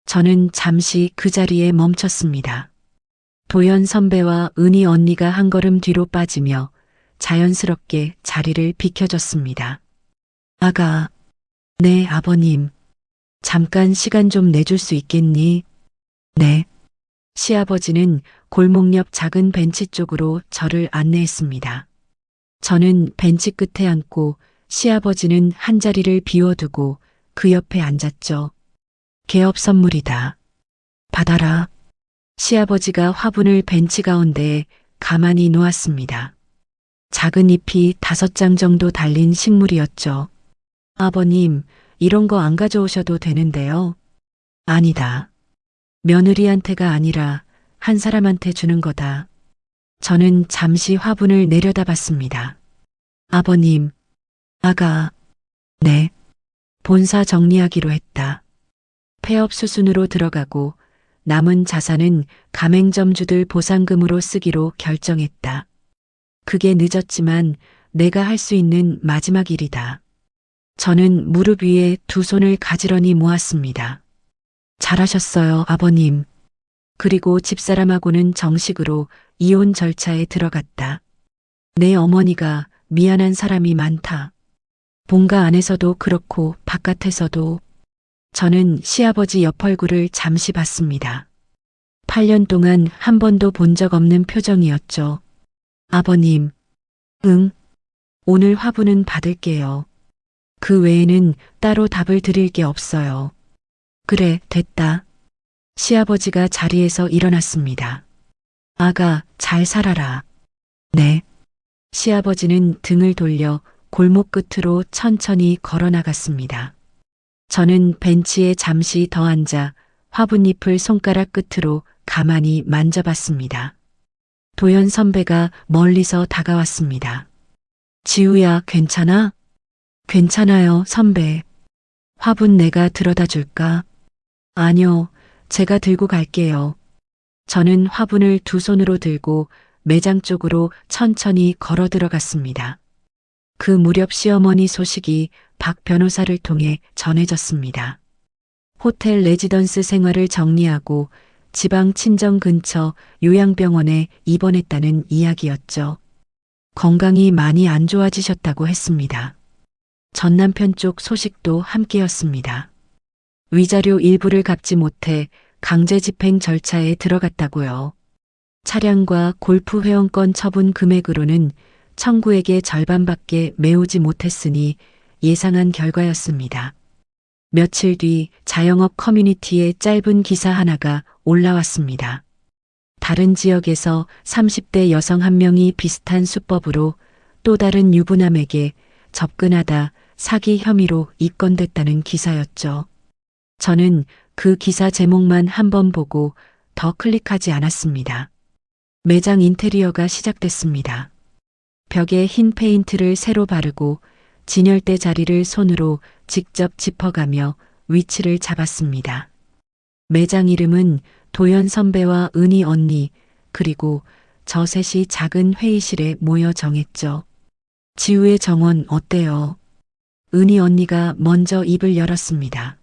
[SPEAKER 1] 저는 잠시 그 자리에 멈췄습니다. 도연 선배와 은희 언니가 한 걸음 뒤로 빠지며 자연스럽게 자리를 비켜줬습니다. 아가, 네, 아버님. 잠깐 시간 좀 내줄 수 있겠니? 네. 시아버지는 골목 옆 작은 벤치 쪽으로 저를 안내했습니다. 저는 벤치 끝에 앉고 시아버지는 한 자리를 비워두고 그 옆에 앉았죠. 개업 선물이다. 받아라. 시아버지가 화분을 벤치 가운데에 가만히 놓았습니다. 작은 잎이 5장 정도 달린 식물이었죠. 아버님, 이런 거 안 가져오셔도 되는데요. 아니다. 며느리한테가 아니라 한 사람한테 주는 거다. 저는 잠시 화분을 내려다봤습니다. 아버님, 아가, 네. 본사 정리하기로 했다. 폐업 수순으로 들어가고 남은 자산은 가맹점주들 보상금으로 쓰기로 결정했다. 그게 늦었지만 내가 할 수 있는 마지막 일이다. 저는 무릎 위에 두 손을 가지런히 모았습니다. 잘하셨어요, 아버님. 그리고 집사람하고는 정식으로 이혼 절차에 들어갔다. 내 어머니가 미안한 사람이 많다. 본가 안에서도 그렇고 바깥에서도. 저는 시아버지 옆 얼굴을 잠시 봤습니다. 8년 동안 한 번도 본 적 없는 표정이었죠. 아버님, 응. 오늘 화분은 받을게요. 그 외에는 따로 답을 드릴 게 없어요. 그래, 됐다. 시아버지가 자리에서 일어났습니다. 아가, 잘 살아라. 네. 시아버지는 등을 돌려 골목 끝으로 천천히 걸어 나갔습니다. 저는 벤치에 잠시 더 앉아 화분잎을 손가락 끝으로 가만히 만져봤습니다. 도연 선배가 멀리서 다가왔습니다. 지우야, 괜찮아? 괜찮아요, 선배. 화분 내가 들어다 줄까? 아니요, 제가 들고 갈게요. 저는 화분을 두 손으로 들고 매장 쪽으로 천천히 걸어 들어갔습니다. 그 무렵 시어머니 소식이 박 변호사를 통해 전해졌습니다. 호텔 레지던스 생활을 정리하고 지방 친정 근처 요양병원에 입원했다는 이야기였죠. 건강이 많이 안 좋아지셨다고 했습니다. 전 남편 쪽 소식도 함께였습니다. 위자료 일부를 갚지 못해 강제 집행 절차에 들어갔다고요. 차량과 골프 회원권 처분 금액으로는 청구액의 절반밖에 메우지 못했으니 예상한 결과였습니다. 며칠 뒤 자영업 커뮤니티에 짧은 기사 하나가 올라왔습니다. 다른 지역에서 30대 여성 한 명이 비슷한 수법으로 또 다른 유부남에게 접근하다 사기 혐의로 입건됐다는 기사였죠. 저는 그 기사 제목만 한 번 보고 더 클릭하지 않았습니다. 매장 인테리어가 시작됐습니다. 벽에 흰 페인트를 새로 바르고 진열대 자리를 손으로 직접 짚어가며 위치를 잡았습니다. 매장 이름은 도연 선배와 은희 언니 그리고 저 셋이 작은 회의실에 모여 정했죠. 지우의 정원 어때요? 은희 언니가 먼저 입을 열었습니다.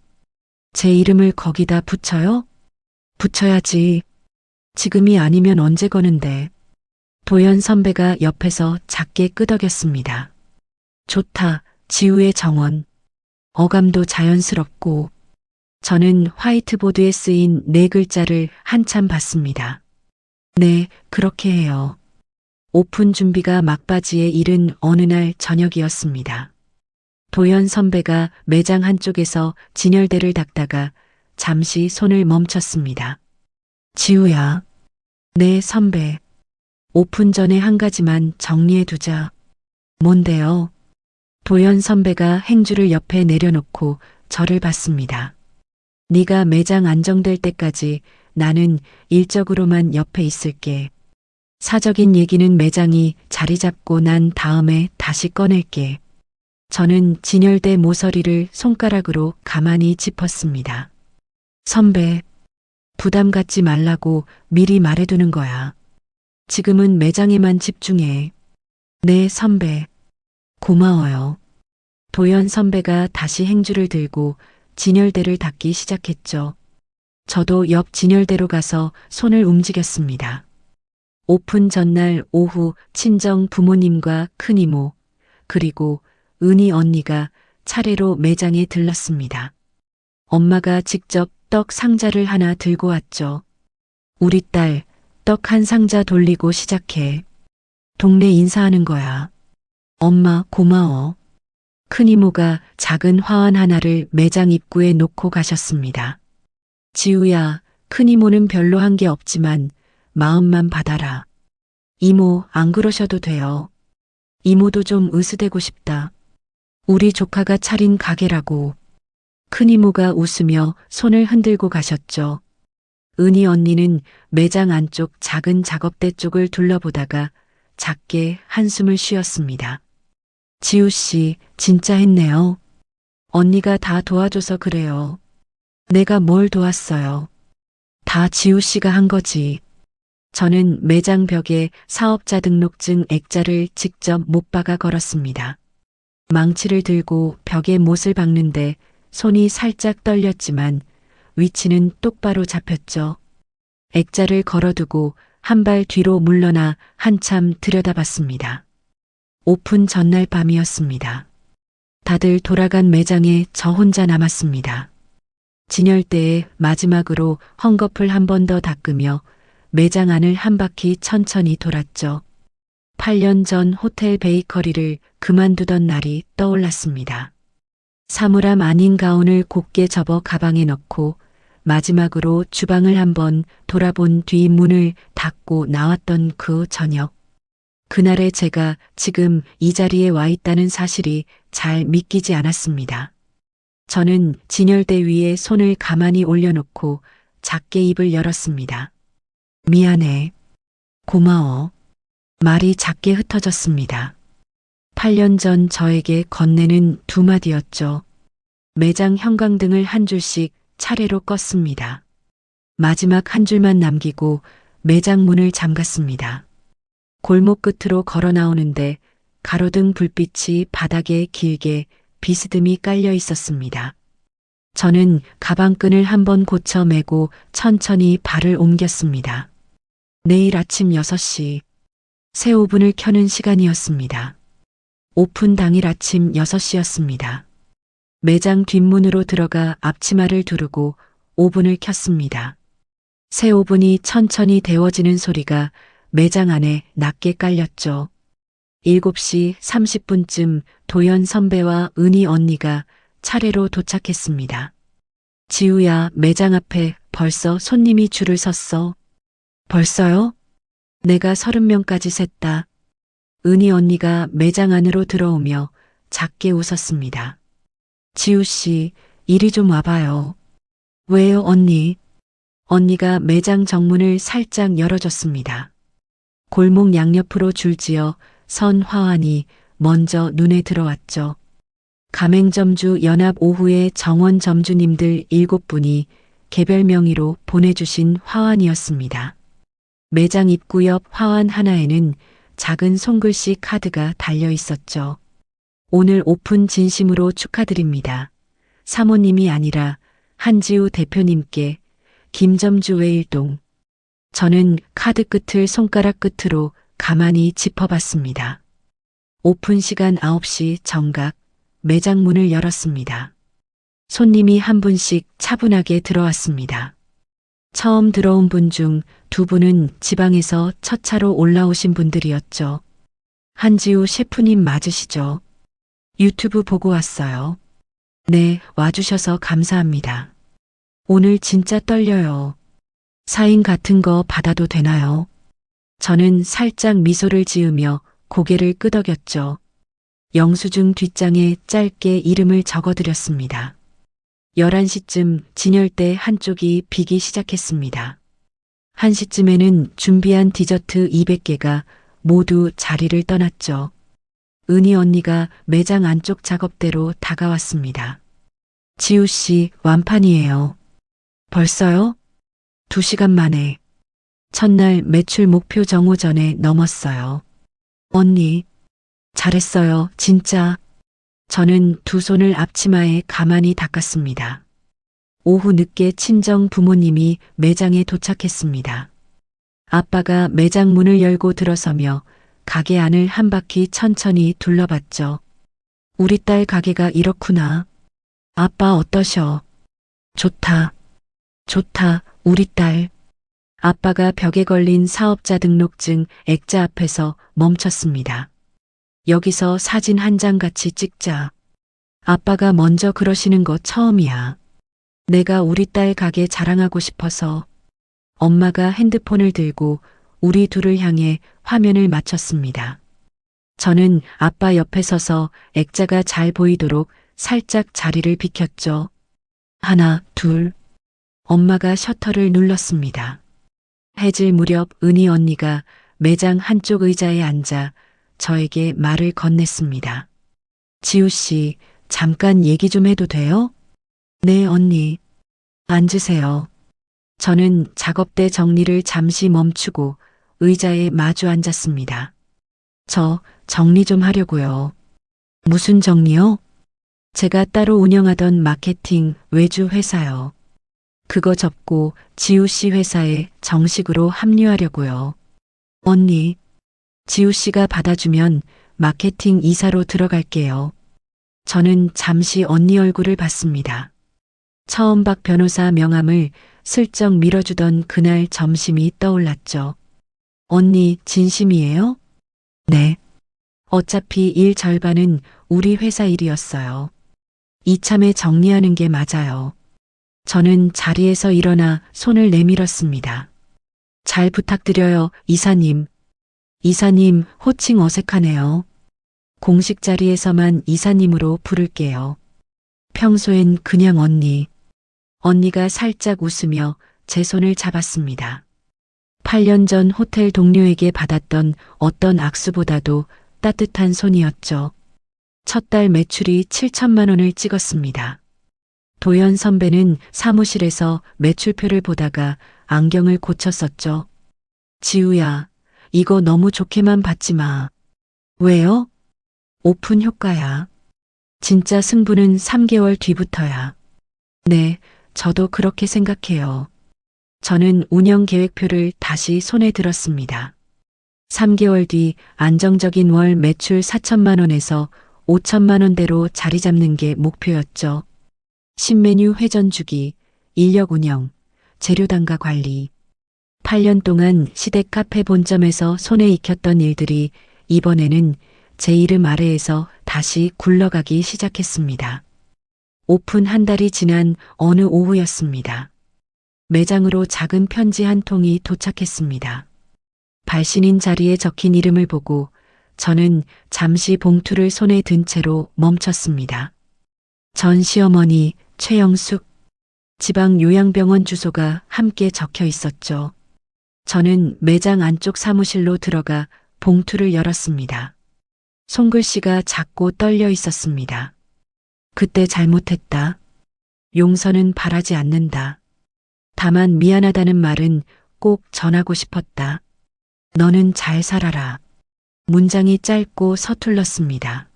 [SPEAKER 1] 제 이름을 거기다 붙여요? 붙여야지. 지금이 아니면 언제 거는데. 도연 선배가 옆에서 작게 끄덕였습니다. 좋다, 지우의 정원. 어감도 자연스럽고. 저는 화이트보드에 쓰인 4글자를 한참 봤습니다. 네, 그렇게 해요. 오픈 준비가 막바지에 이른 어느 날 저녁이었습니다. 도연 선배가 매장 한쪽에서 진열대를 닦다가 잠시 손을 멈췄습니다. 지우야. 네, 선배. 오픈 전에 한 가지만 정리해 두자. 뭔데요? 도연 선배가 행주를 옆에 내려놓고 저를 봤습니다. 네가 매장 안정될 때까지 나는 일적으로만 옆에 있을게. 사적인 얘기는 매장이 자리 잡고 난 다음에 다시 꺼낼게. 저는 진열대 모서리를 손가락으로 가만히 짚었습니다. 선배, 부담 갖지 말라고 미리 말해두는 거야. 지금은 매장에만 집중해. 네, 선배. 고마워요. 도연 선배가 다시 행주를 들고 진열대를 닫기 시작했죠. 저도 옆 진열대로 가서 손을 움직였습니다. 오픈 전날 오후 친정 부모님과 큰이모, 그리고 은희 언니가 차례로 매장에 들렀습니다. 엄마가 직접 떡 상자를 하나 들고 왔죠. 우리 딸, 떡 한 상자 돌리고 시작해. 동네 인사하는 거야. 엄마 고마워. 큰이모가 작은 화환 하나를 매장 입구에 놓고 가셨습니다. 지우야, 큰이모는 별로 한 게 없지만 마음만 받아라. 이모, 안 그러셔도 돼요. 이모도 좀 으스대고 싶다. 우리 조카가 차린 가게라고. 큰이모가 웃으며 손을 흔들고 가셨죠. 은희 언니는 매장 안쪽 작은 작업대 쪽을 둘러보다가 작게 한숨을 쉬었습니다. 지우 씨, 진짜 했네요. 언니가 다 도와줘서 그래요. 내가 뭘 도왔어요. 다 지우 씨가 한 거지. 저는 매장 벽에 사업자 등록증 액자를 직접 못 박아 걸었습니다. 망치를 들고 벽에 못을 박는데 손이 살짝 떨렸지만 위치는 똑바로 잡혔죠. 액자를 걸어두고 한 발 뒤로 물러나 한참 들여다봤습니다. 오픈 전날 밤이었습니다. 다들 돌아간 매장에 저 혼자 남았습니다. 진열대에 마지막으로 헝겊을 한 번 더 닦으며 매장 안을 한 바퀴 천천히 돌았죠. 8년 전 호텔 베이커리를 그만두던 날이 떠올랐습니다. 사물함 아닌 가운을 곱게 접어 가방에 넣고 마지막으로 주방을 한번 돌아본 뒤 문을 닫고 나왔던 그 저녁. 그날의 제가 지금 이 자리에 와 있다는 사실이 잘 믿기지 않았습니다. 저는 진열대 위에 손을 가만히 올려놓고 작게 입을 열었습니다. 미안해. 고마워. 말이 작게 흩어졌습니다. 8년 전 저에게 건네는 두 마디였죠. 매장 형광등을 한 줄씩 차례로 껐습니다. 마지막 한 줄만 남기고 매장 문을 잠갔습니다. 골목 끝으로 걸어 나오는데 가로등 불빛이 바닥에 길게 비스듬히 깔려 있었습니다. 저는 가방끈을 한번 고쳐 매고 천천히 발을 옮겼습니다. 내일 아침 6시, 새 오븐을 켜는 시간이었습니다. 오픈 당일 아침 6시였습니다. 매장 뒷문으로 들어가 앞치마를 두르고 오븐을 켰습니다. 새 오븐이 천천히 데워지는 소리가 매장 안에 낮게 깔렸죠. 7시 30분쯤 도연 선배와 은희 언니가 차례로 도착했습니다. 지우야, 매장 앞에 벌써 손님이 줄을 섰어. 벌써요? 내가 30명까지 셌다. 은희 언니가 매장 안으로 들어오며 작게 웃었습니다. 지우 씨, 이리 좀 와봐요. 왜요, 언니? 언니가 매장 정문을 살짝 열어줬습니다. 골목 양옆으로 줄지어 선 화환이 먼저 눈에 들어왔죠. 가맹점주 연합 오후의 정원 점주님들 7분이 개별 명의로 보내주신 화환이었습니다. 매장 입구 옆 화환 하나에는 작은 손글씨 카드가 달려 있었죠. 오늘 오픈 진심으로 축하드립니다. 사모님이 아니라 한지우 대표님께 김점주 외일동. 저는 카드 끝을 손가락 끝으로 가만히 짚어봤습니다. 오픈 시간 9시 정각 매장 문을 열었습니다. 손님이 한 분씩 차분하게 들어왔습니다. 처음 들어온 분 중 2분은 지방에서 첫 차로 올라오신 분들이었죠. 한지우 셰프님 맞으시죠? 유튜브 보고 왔어요. 네, 와주셔서 감사합니다. 오늘 진짜 떨려요. 사인 같은 거 받아도 되나요? 저는 살짝 미소를 지으며 고개를 끄덕였죠. 영수증 뒷장에 짧게 이름을 적어드렸습니다. 11시쯤 진열대 한쪽이 비기 시작했습니다. 1시쯤에는 준비한 디저트 200개가 모두 자리를 떠났죠. 은희 언니가 매장 안쪽 작업대로 다가왔습니다. 지우 씨, 완판이에요. 벌써요? 2시간 만에. 첫날 매출 목표 정오 전에 넘었어요. 언니, 잘했어요, 진짜. 저는 두 손을 앞치마에 가만히 닦았습니다. 오후 늦게 친정 부모님이 매장에 도착했습니다. 아빠가 매장 문을 열고 들어서며 가게 안을 한 바퀴 천천히 둘러봤죠. 우리 딸 가게가 이렇구나. 아빠 어떠셔? 좋다. 좋다, 우리 딸. 아빠가 벽에 걸린 사업자 등록증 액자 앞에서 멈췄습니다. 여기서 사진 한 장 같이 찍자. 아빠가 먼저 그러시는 거 처음이야. 내가 우리 딸 가게 자랑하고 싶어서. 엄마가 핸드폰을 들고 우리 둘을 향해 화면을 맞췄습니다. 저는 아빠 옆에 서서 액자가 잘 보이도록 살짝 자리를 비켰죠. 하나, 둘. 엄마가 셔터를 눌렀습니다. 해질 무렵 은희 언니가 매장 한쪽 의자에 앉아 저에게 말을 건넸습니다. 지우 씨, 잠깐 얘기 좀 해도 돼요? 네, 언니. 앉으세요. 저는 작업대 정리를 잠시 멈추고 의자에 마주 앉았습니다. 저 정리 좀 하려고요. 무슨 정리요? 제가 따로 운영하던 마케팅 외주 회사요. 그거 접고 지우 씨 회사에 정식으로 합류하려고요. 언니, 지우 씨가 받아주면 마케팅 이사로 들어갈게요. 저는 잠시 언니 얼굴을 봤습니다. 처음 박 변호사 명함을 슬쩍 밀어주던 그날 점심이 떠올랐죠. 언니 진심이에요? 네. 어차피 일 절반은 우리 회사 일이었어요. 이참에 정리하는 게 맞아요. 저는 자리에서 일어나 손을 내밀었습니다. 잘 부탁드려요, 이사님. 이사님, 호칭 어색하네요. 공식 자리에서만 이사님으로 부를게요. 평소엔 그냥 언니. 언니가 살짝 웃으며 제 손을 잡았습니다. 8년 전 호텔 동료에게 받았던 어떤 악수보다도 따뜻한 손이었죠. 첫 달 매출이 7천만 원을 찍었습니다. 도연 선배는 사무실에서 매출표를 보다가 안경을 고쳤었죠. 지우야, 이거 너무 좋게만 봤지 마. 왜요? 오픈 효과야. 진짜 승부는 3개월 뒤부터야. 네, 저도 그렇게 생각해요. 저는 운영 계획표를 다시 손에 들었습니다. 3개월 뒤 안정적인 월 매출 4천만 원에서 5천만 원대로 자리 잡는 게 목표였죠. 신메뉴 회전 주기, 인력 운영, 재료 단가 관리. 8년 동안 시댁 카페 본점에서 손에 익혔던 일들이 이번에는 제 이름 아래에서 다시 굴러가기 시작했습니다. 오픈 한 달이 지난 어느 오후였습니다. 매장으로 작은 편지 한 통이 도착했습니다. 발신인 자리에 적힌 이름을 보고 저는 잠시 봉투를 손에 든 채로 멈췄습니다. 전 시어머니 최영숙, 지방 요양병원 주소가 함께 적혀 있었죠. 저는 매장 안쪽 사무실로 들어가 봉투를 열었습니다. 손글씨가 작고 떨려 있었습니다. 그때 잘못했다. 용서는 바라지 않는다. 다만 미안하다는 말은 꼭 전하고 싶었다. 너는 잘 살아라. 문장이 짧고 서툴렀습니다.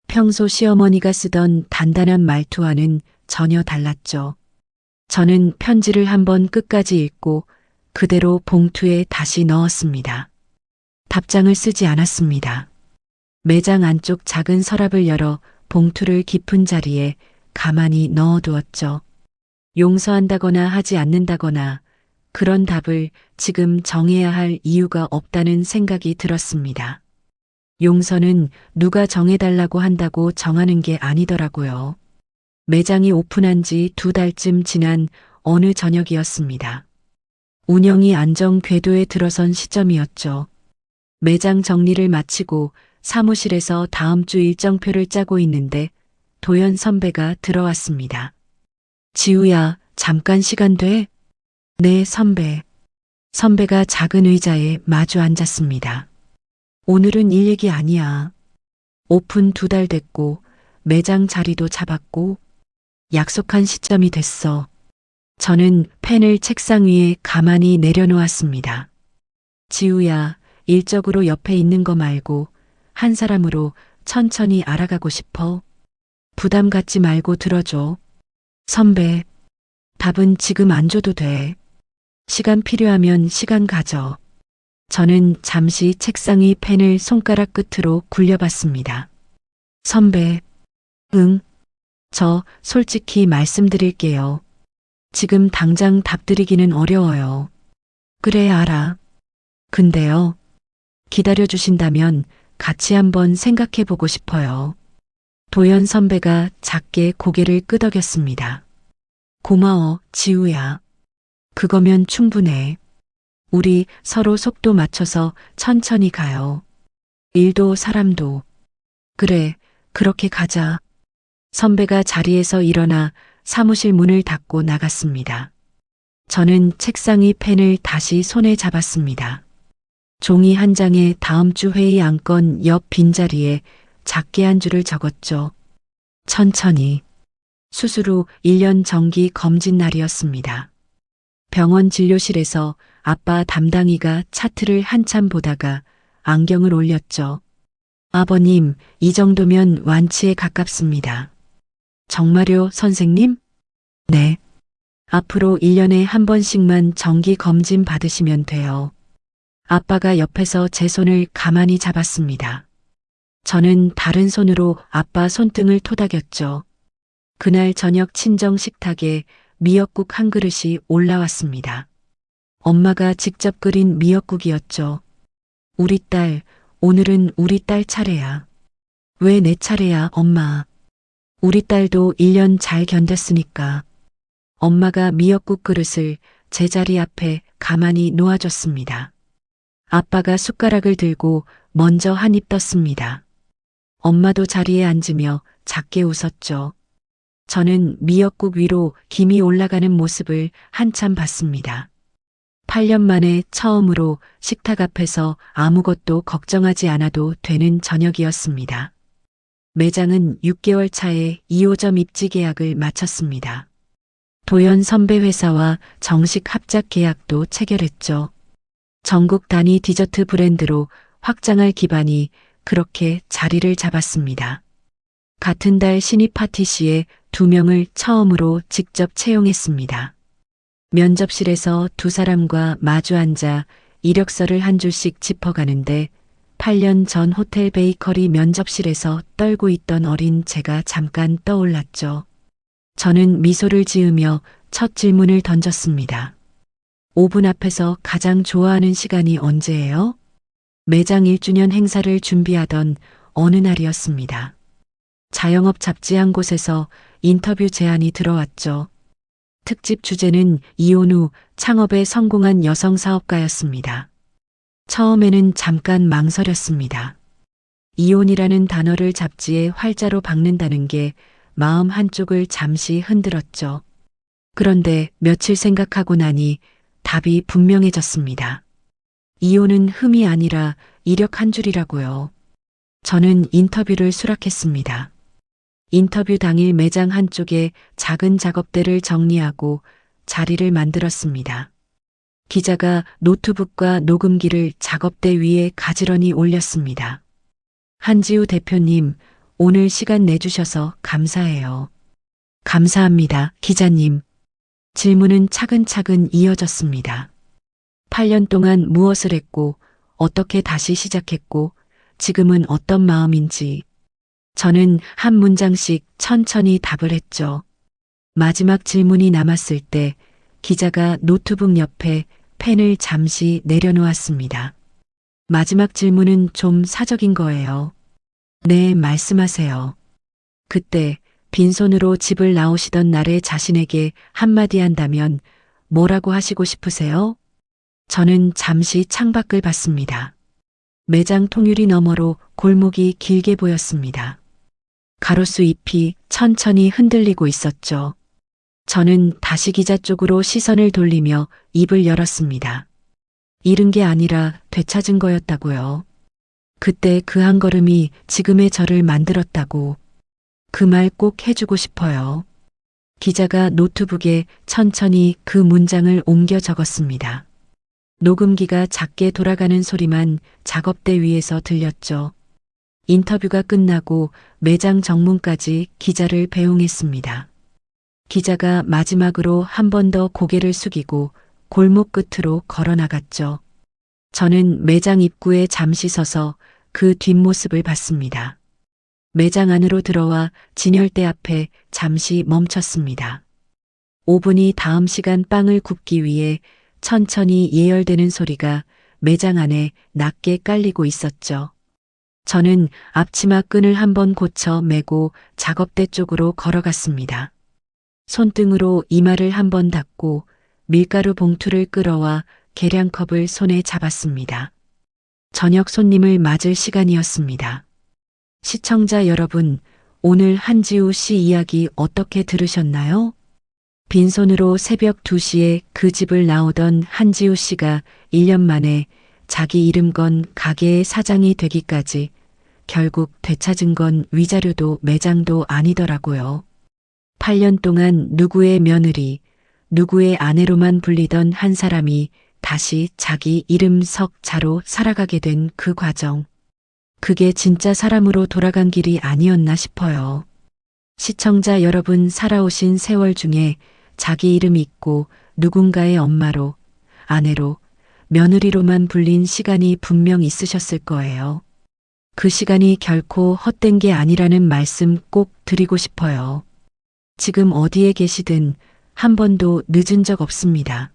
[SPEAKER 1] 평소 시어머니가 쓰던 단단한 말투와는 전혀 달랐죠. 저는 편지를 한번 끝까지 읽고 그대로 봉투에 다시 넣었습니다. 답장을 쓰지 않았습니다. 매장 안쪽 작은 서랍을 열어 봉투를 깊은 자리에 가만히 넣어두었죠. 용서한다거나 하지 않는다거나 그런 답을 지금 정해야 할 이유가 없다는 생각이 들었습니다. 용서는 누가 정해달라고 한다고 정하는 게 아니더라고요. 매장이 오픈한 지 2달쯤 지난 어느 저녁이었습니다. 운영이 안정 궤도에 들어선 시점이었죠. 매장 정리를 마치고 사무실에서 다음 주 일정표를 짜고 있는데 도연 선배가 들어왔습니다. 지우야, 잠깐 시간 돼? 네, 선배. 선배가 작은 의자에 마주 앉았습니다. 오늘은 일 얘기 아니야. 오픈 2달 됐고 매장 자리도 잡았고 약속한 시점이 됐어. 저는 펜을 책상 위에 가만히 내려놓았습니다. 지우야, 일적으로 옆에 있는 거 말고 한 사람으로 천천히 알아가고 싶어. 부담 갖지 말고 들어줘. 선배, 답은 지금 안 줘도 돼. 시간 필요하면 시간 가져. 저는 잠시 책상 위 펜을 손가락 끝으로 굴려봤습니다. 선배, 응, 저 솔직히 말씀드릴게요. 지금 당장 답드리기는 어려워요. 그래, 알아. 근데요, 기다려주신다면 같이 한번 생각해보고 싶어요. 도연 선배가 작게 고개를 끄덕였습니다. 고마워, 지우야. 그거면 충분해. 우리 서로 속도 맞춰서 천천히 가요. 일도 사람도. 그래, 그렇게 가자. 선배가 자리에서 일어나 사무실 문을 닫고 나갔습니다. 저는 책상 위 펜을 다시 손에 잡았습니다. 종이 한 장에 다음 주 회의 안건 옆 빈자리에 작게 한 줄을 적었죠. 천천히. 수술 후 1년 정기 검진 날이었습니다. 병원 진료실에서 아빠 담당이가 차트를 한참 보다가 안경을 올렸죠. 아버님, 이 정도면 완치에 가깝습니다. 정말요, 선생님? 네. 앞으로 1년에 한 번씩만 정기 검진 받으시면 돼요. 아빠가 옆에서 제 손을 가만히 잡았습니다. 저는 다른 손으로 아빠 손등을 토닥였죠. 그날 저녁 친정 식탁에 미역국 한 그릇이 올라왔습니다. 엄마가 직접 끓인 미역국이었죠. 우리 딸, 오늘은 우리 딸 차례야. 왜 내 차례야, 엄마? 우리 딸도 1년 잘 견뎠으니까. 엄마가 미역국 그릇을 제 자리 앞에 가만히 놓아줬습니다. 아빠가 숟가락을 들고 먼저 한 입 떴습니다. 엄마도 자리에 앉으며 작게 웃었죠. 저는 미역국 위로 김이 올라가는 모습을 한참 봤습니다. 8년 만에 처음으로 식탁 앞에서 아무것도 걱정하지 않아도 되는 저녁이었습니다. 매장은 6개월 차에 2호점 입지 계약을 마쳤습니다. 도연 선배 회사와 정식 합작 계약도 체결했죠. 전국 단위 디저트 브랜드로 확장할 기반이 그렇게 자리를 잡았습니다. 같은 달 신입 파티시에 2명을 처음으로 직접 채용했습니다. 면접실에서 2사람과 마주 앉아 이력서를 한 줄씩 짚어가는데 8년 전 호텔 베이커리 면접실에서 떨고 있던 어린 제가 잠깐 떠올랐죠. 저는 미소를 지으며 첫 질문을 던졌습니다. 5분 앞에서 가장 좋아하는 시간이 언제예요? 매장 1주년 행사를 준비하던 어느 날이었습니다. 자영업 잡지 한 곳에서 인터뷰 제안이 들어왔죠. 특집 주제는 이혼 후 창업에 성공한 여성 사업가였습니다. 처음에는 잠깐 망설였습니다. 이혼이라는 단어를 잡지에 활자로 박는다는 게 마음 한쪽을 잠시 흔들었죠. 그런데 며칠 생각하고 나니 답이 분명해졌습니다. 이혼은 흠이 아니라 이력 한 줄이라고요. 저는 인터뷰를 수락했습니다. 인터뷰 당일 매장 한쪽에 작은 작업대를 정리하고 자리를 만들었습니다. 기자가 노트북과 녹음기를 작업대 위에 가지런히 올렸습니다. 한지우 대표님, 오늘 시간 내주셔서 감사해요. 감사합니다, 기자님. 질문은 차근차근 이어졌습니다. 8년 동안 무엇을 했고, 어떻게 다시 시작했고, 지금은 어떤 마음인지. 저는 한 문장씩 천천히 답을 했죠. 마지막 질문이 남았을 때 기자가 노트북 옆에 펜을 잠시 내려놓았습니다. 마지막 질문은 좀 사적인 거예요. 네, 말씀하세요. 그때 빈손으로 집을 나오시던 날에 자신에게 한마디 한다면 뭐라고 하시고 싶으세요? 저는 잠시 창밖을 봤습니다. 매장 통유리 너머로 골목이 길게 보였습니다. 가로수 잎이 천천히 흔들리고 있었죠. 저는 다시 기자 쪽으로 시선을 돌리며 입을 열었습니다. 잃은 게 아니라 되찾은 거였다고요. 그때 그 한 걸음이 지금의 저를 만들었다고. 그 말 꼭 해주고 싶어요. 기자가 노트북에 천천히 그 문장을 옮겨 적었습니다. 녹음기가 작게 돌아가는 소리만 작업대 위에서 들렸죠. 인터뷰가 끝나고 매장 정문까지 기자를 배웅했습니다. 기자가 마지막으로 한 번 더 고개를 숙이고 골목 끝으로 걸어 나갔죠. 저는 매장 입구에 잠시 서서 그 뒷모습을 봤습니다. 매장 안으로 들어와 진열대 앞에 잠시 멈췄습니다. 5분이 다음 시간 빵을 굽기 위해 천천히 예열되는 소리가 매장 안에 낮게 깔리고 있었죠. 저는 앞치마 끈을 한번 고쳐 매고 작업대 쪽으로 걸어갔습니다. 손등으로 이마를 한번 닦고 밀가루 봉투를 끌어와 계량컵을 손에 잡았습니다. 저녁 손님을 맞을 시간이었습니다. 시청자 여러분, 오늘 한지우 씨 이야기 어떻게 들으셨나요? 빈손으로 새벽 2시에 그 집을 나오던 한지우 씨가 1년 만에 자기 이름 건 가게의 사장이 되기까지 결국 되찾은 건 위자료도 매장도 아니더라고요. 8년 동안 누구의 며느리, 누구의 아내로만 불리던 한 사람이 다시 자기 이름 석자로 살아가게 된 그 과정. 그게 진짜 사람으로 돌아간 길이 아니었나 싶어요. 시청자 여러분, 살아오신 세월 중에 자기 이름 있고 누군가의 엄마로, 아내로, 며느리로만 불린 시간이 분명 있으셨을 거예요. 그 시간이 결코 헛된 게 아니라는 말씀 꼭 드리고 싶어요. 지금 어디에 계시든 한 번도 늦은 적 없습니다.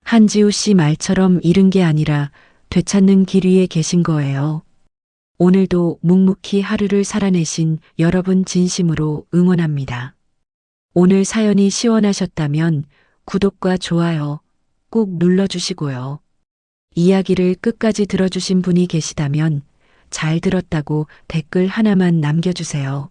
[SPEAKER 1] 한지우 씨 말처럼 잃은 게 아니라 되찾는 길 위에 계신 거예요. 오늘도 묵묵히 하루를 살아내신 여러분 진심으로 응원합니다. 오늘 사연이 시원하셨다면 구독과 좋아요 꼭 눌러주시고요. 이야기를 끝까지 들어주신 분이 계시다면 잘 들었다고 댓글 하나만 남겨주세요.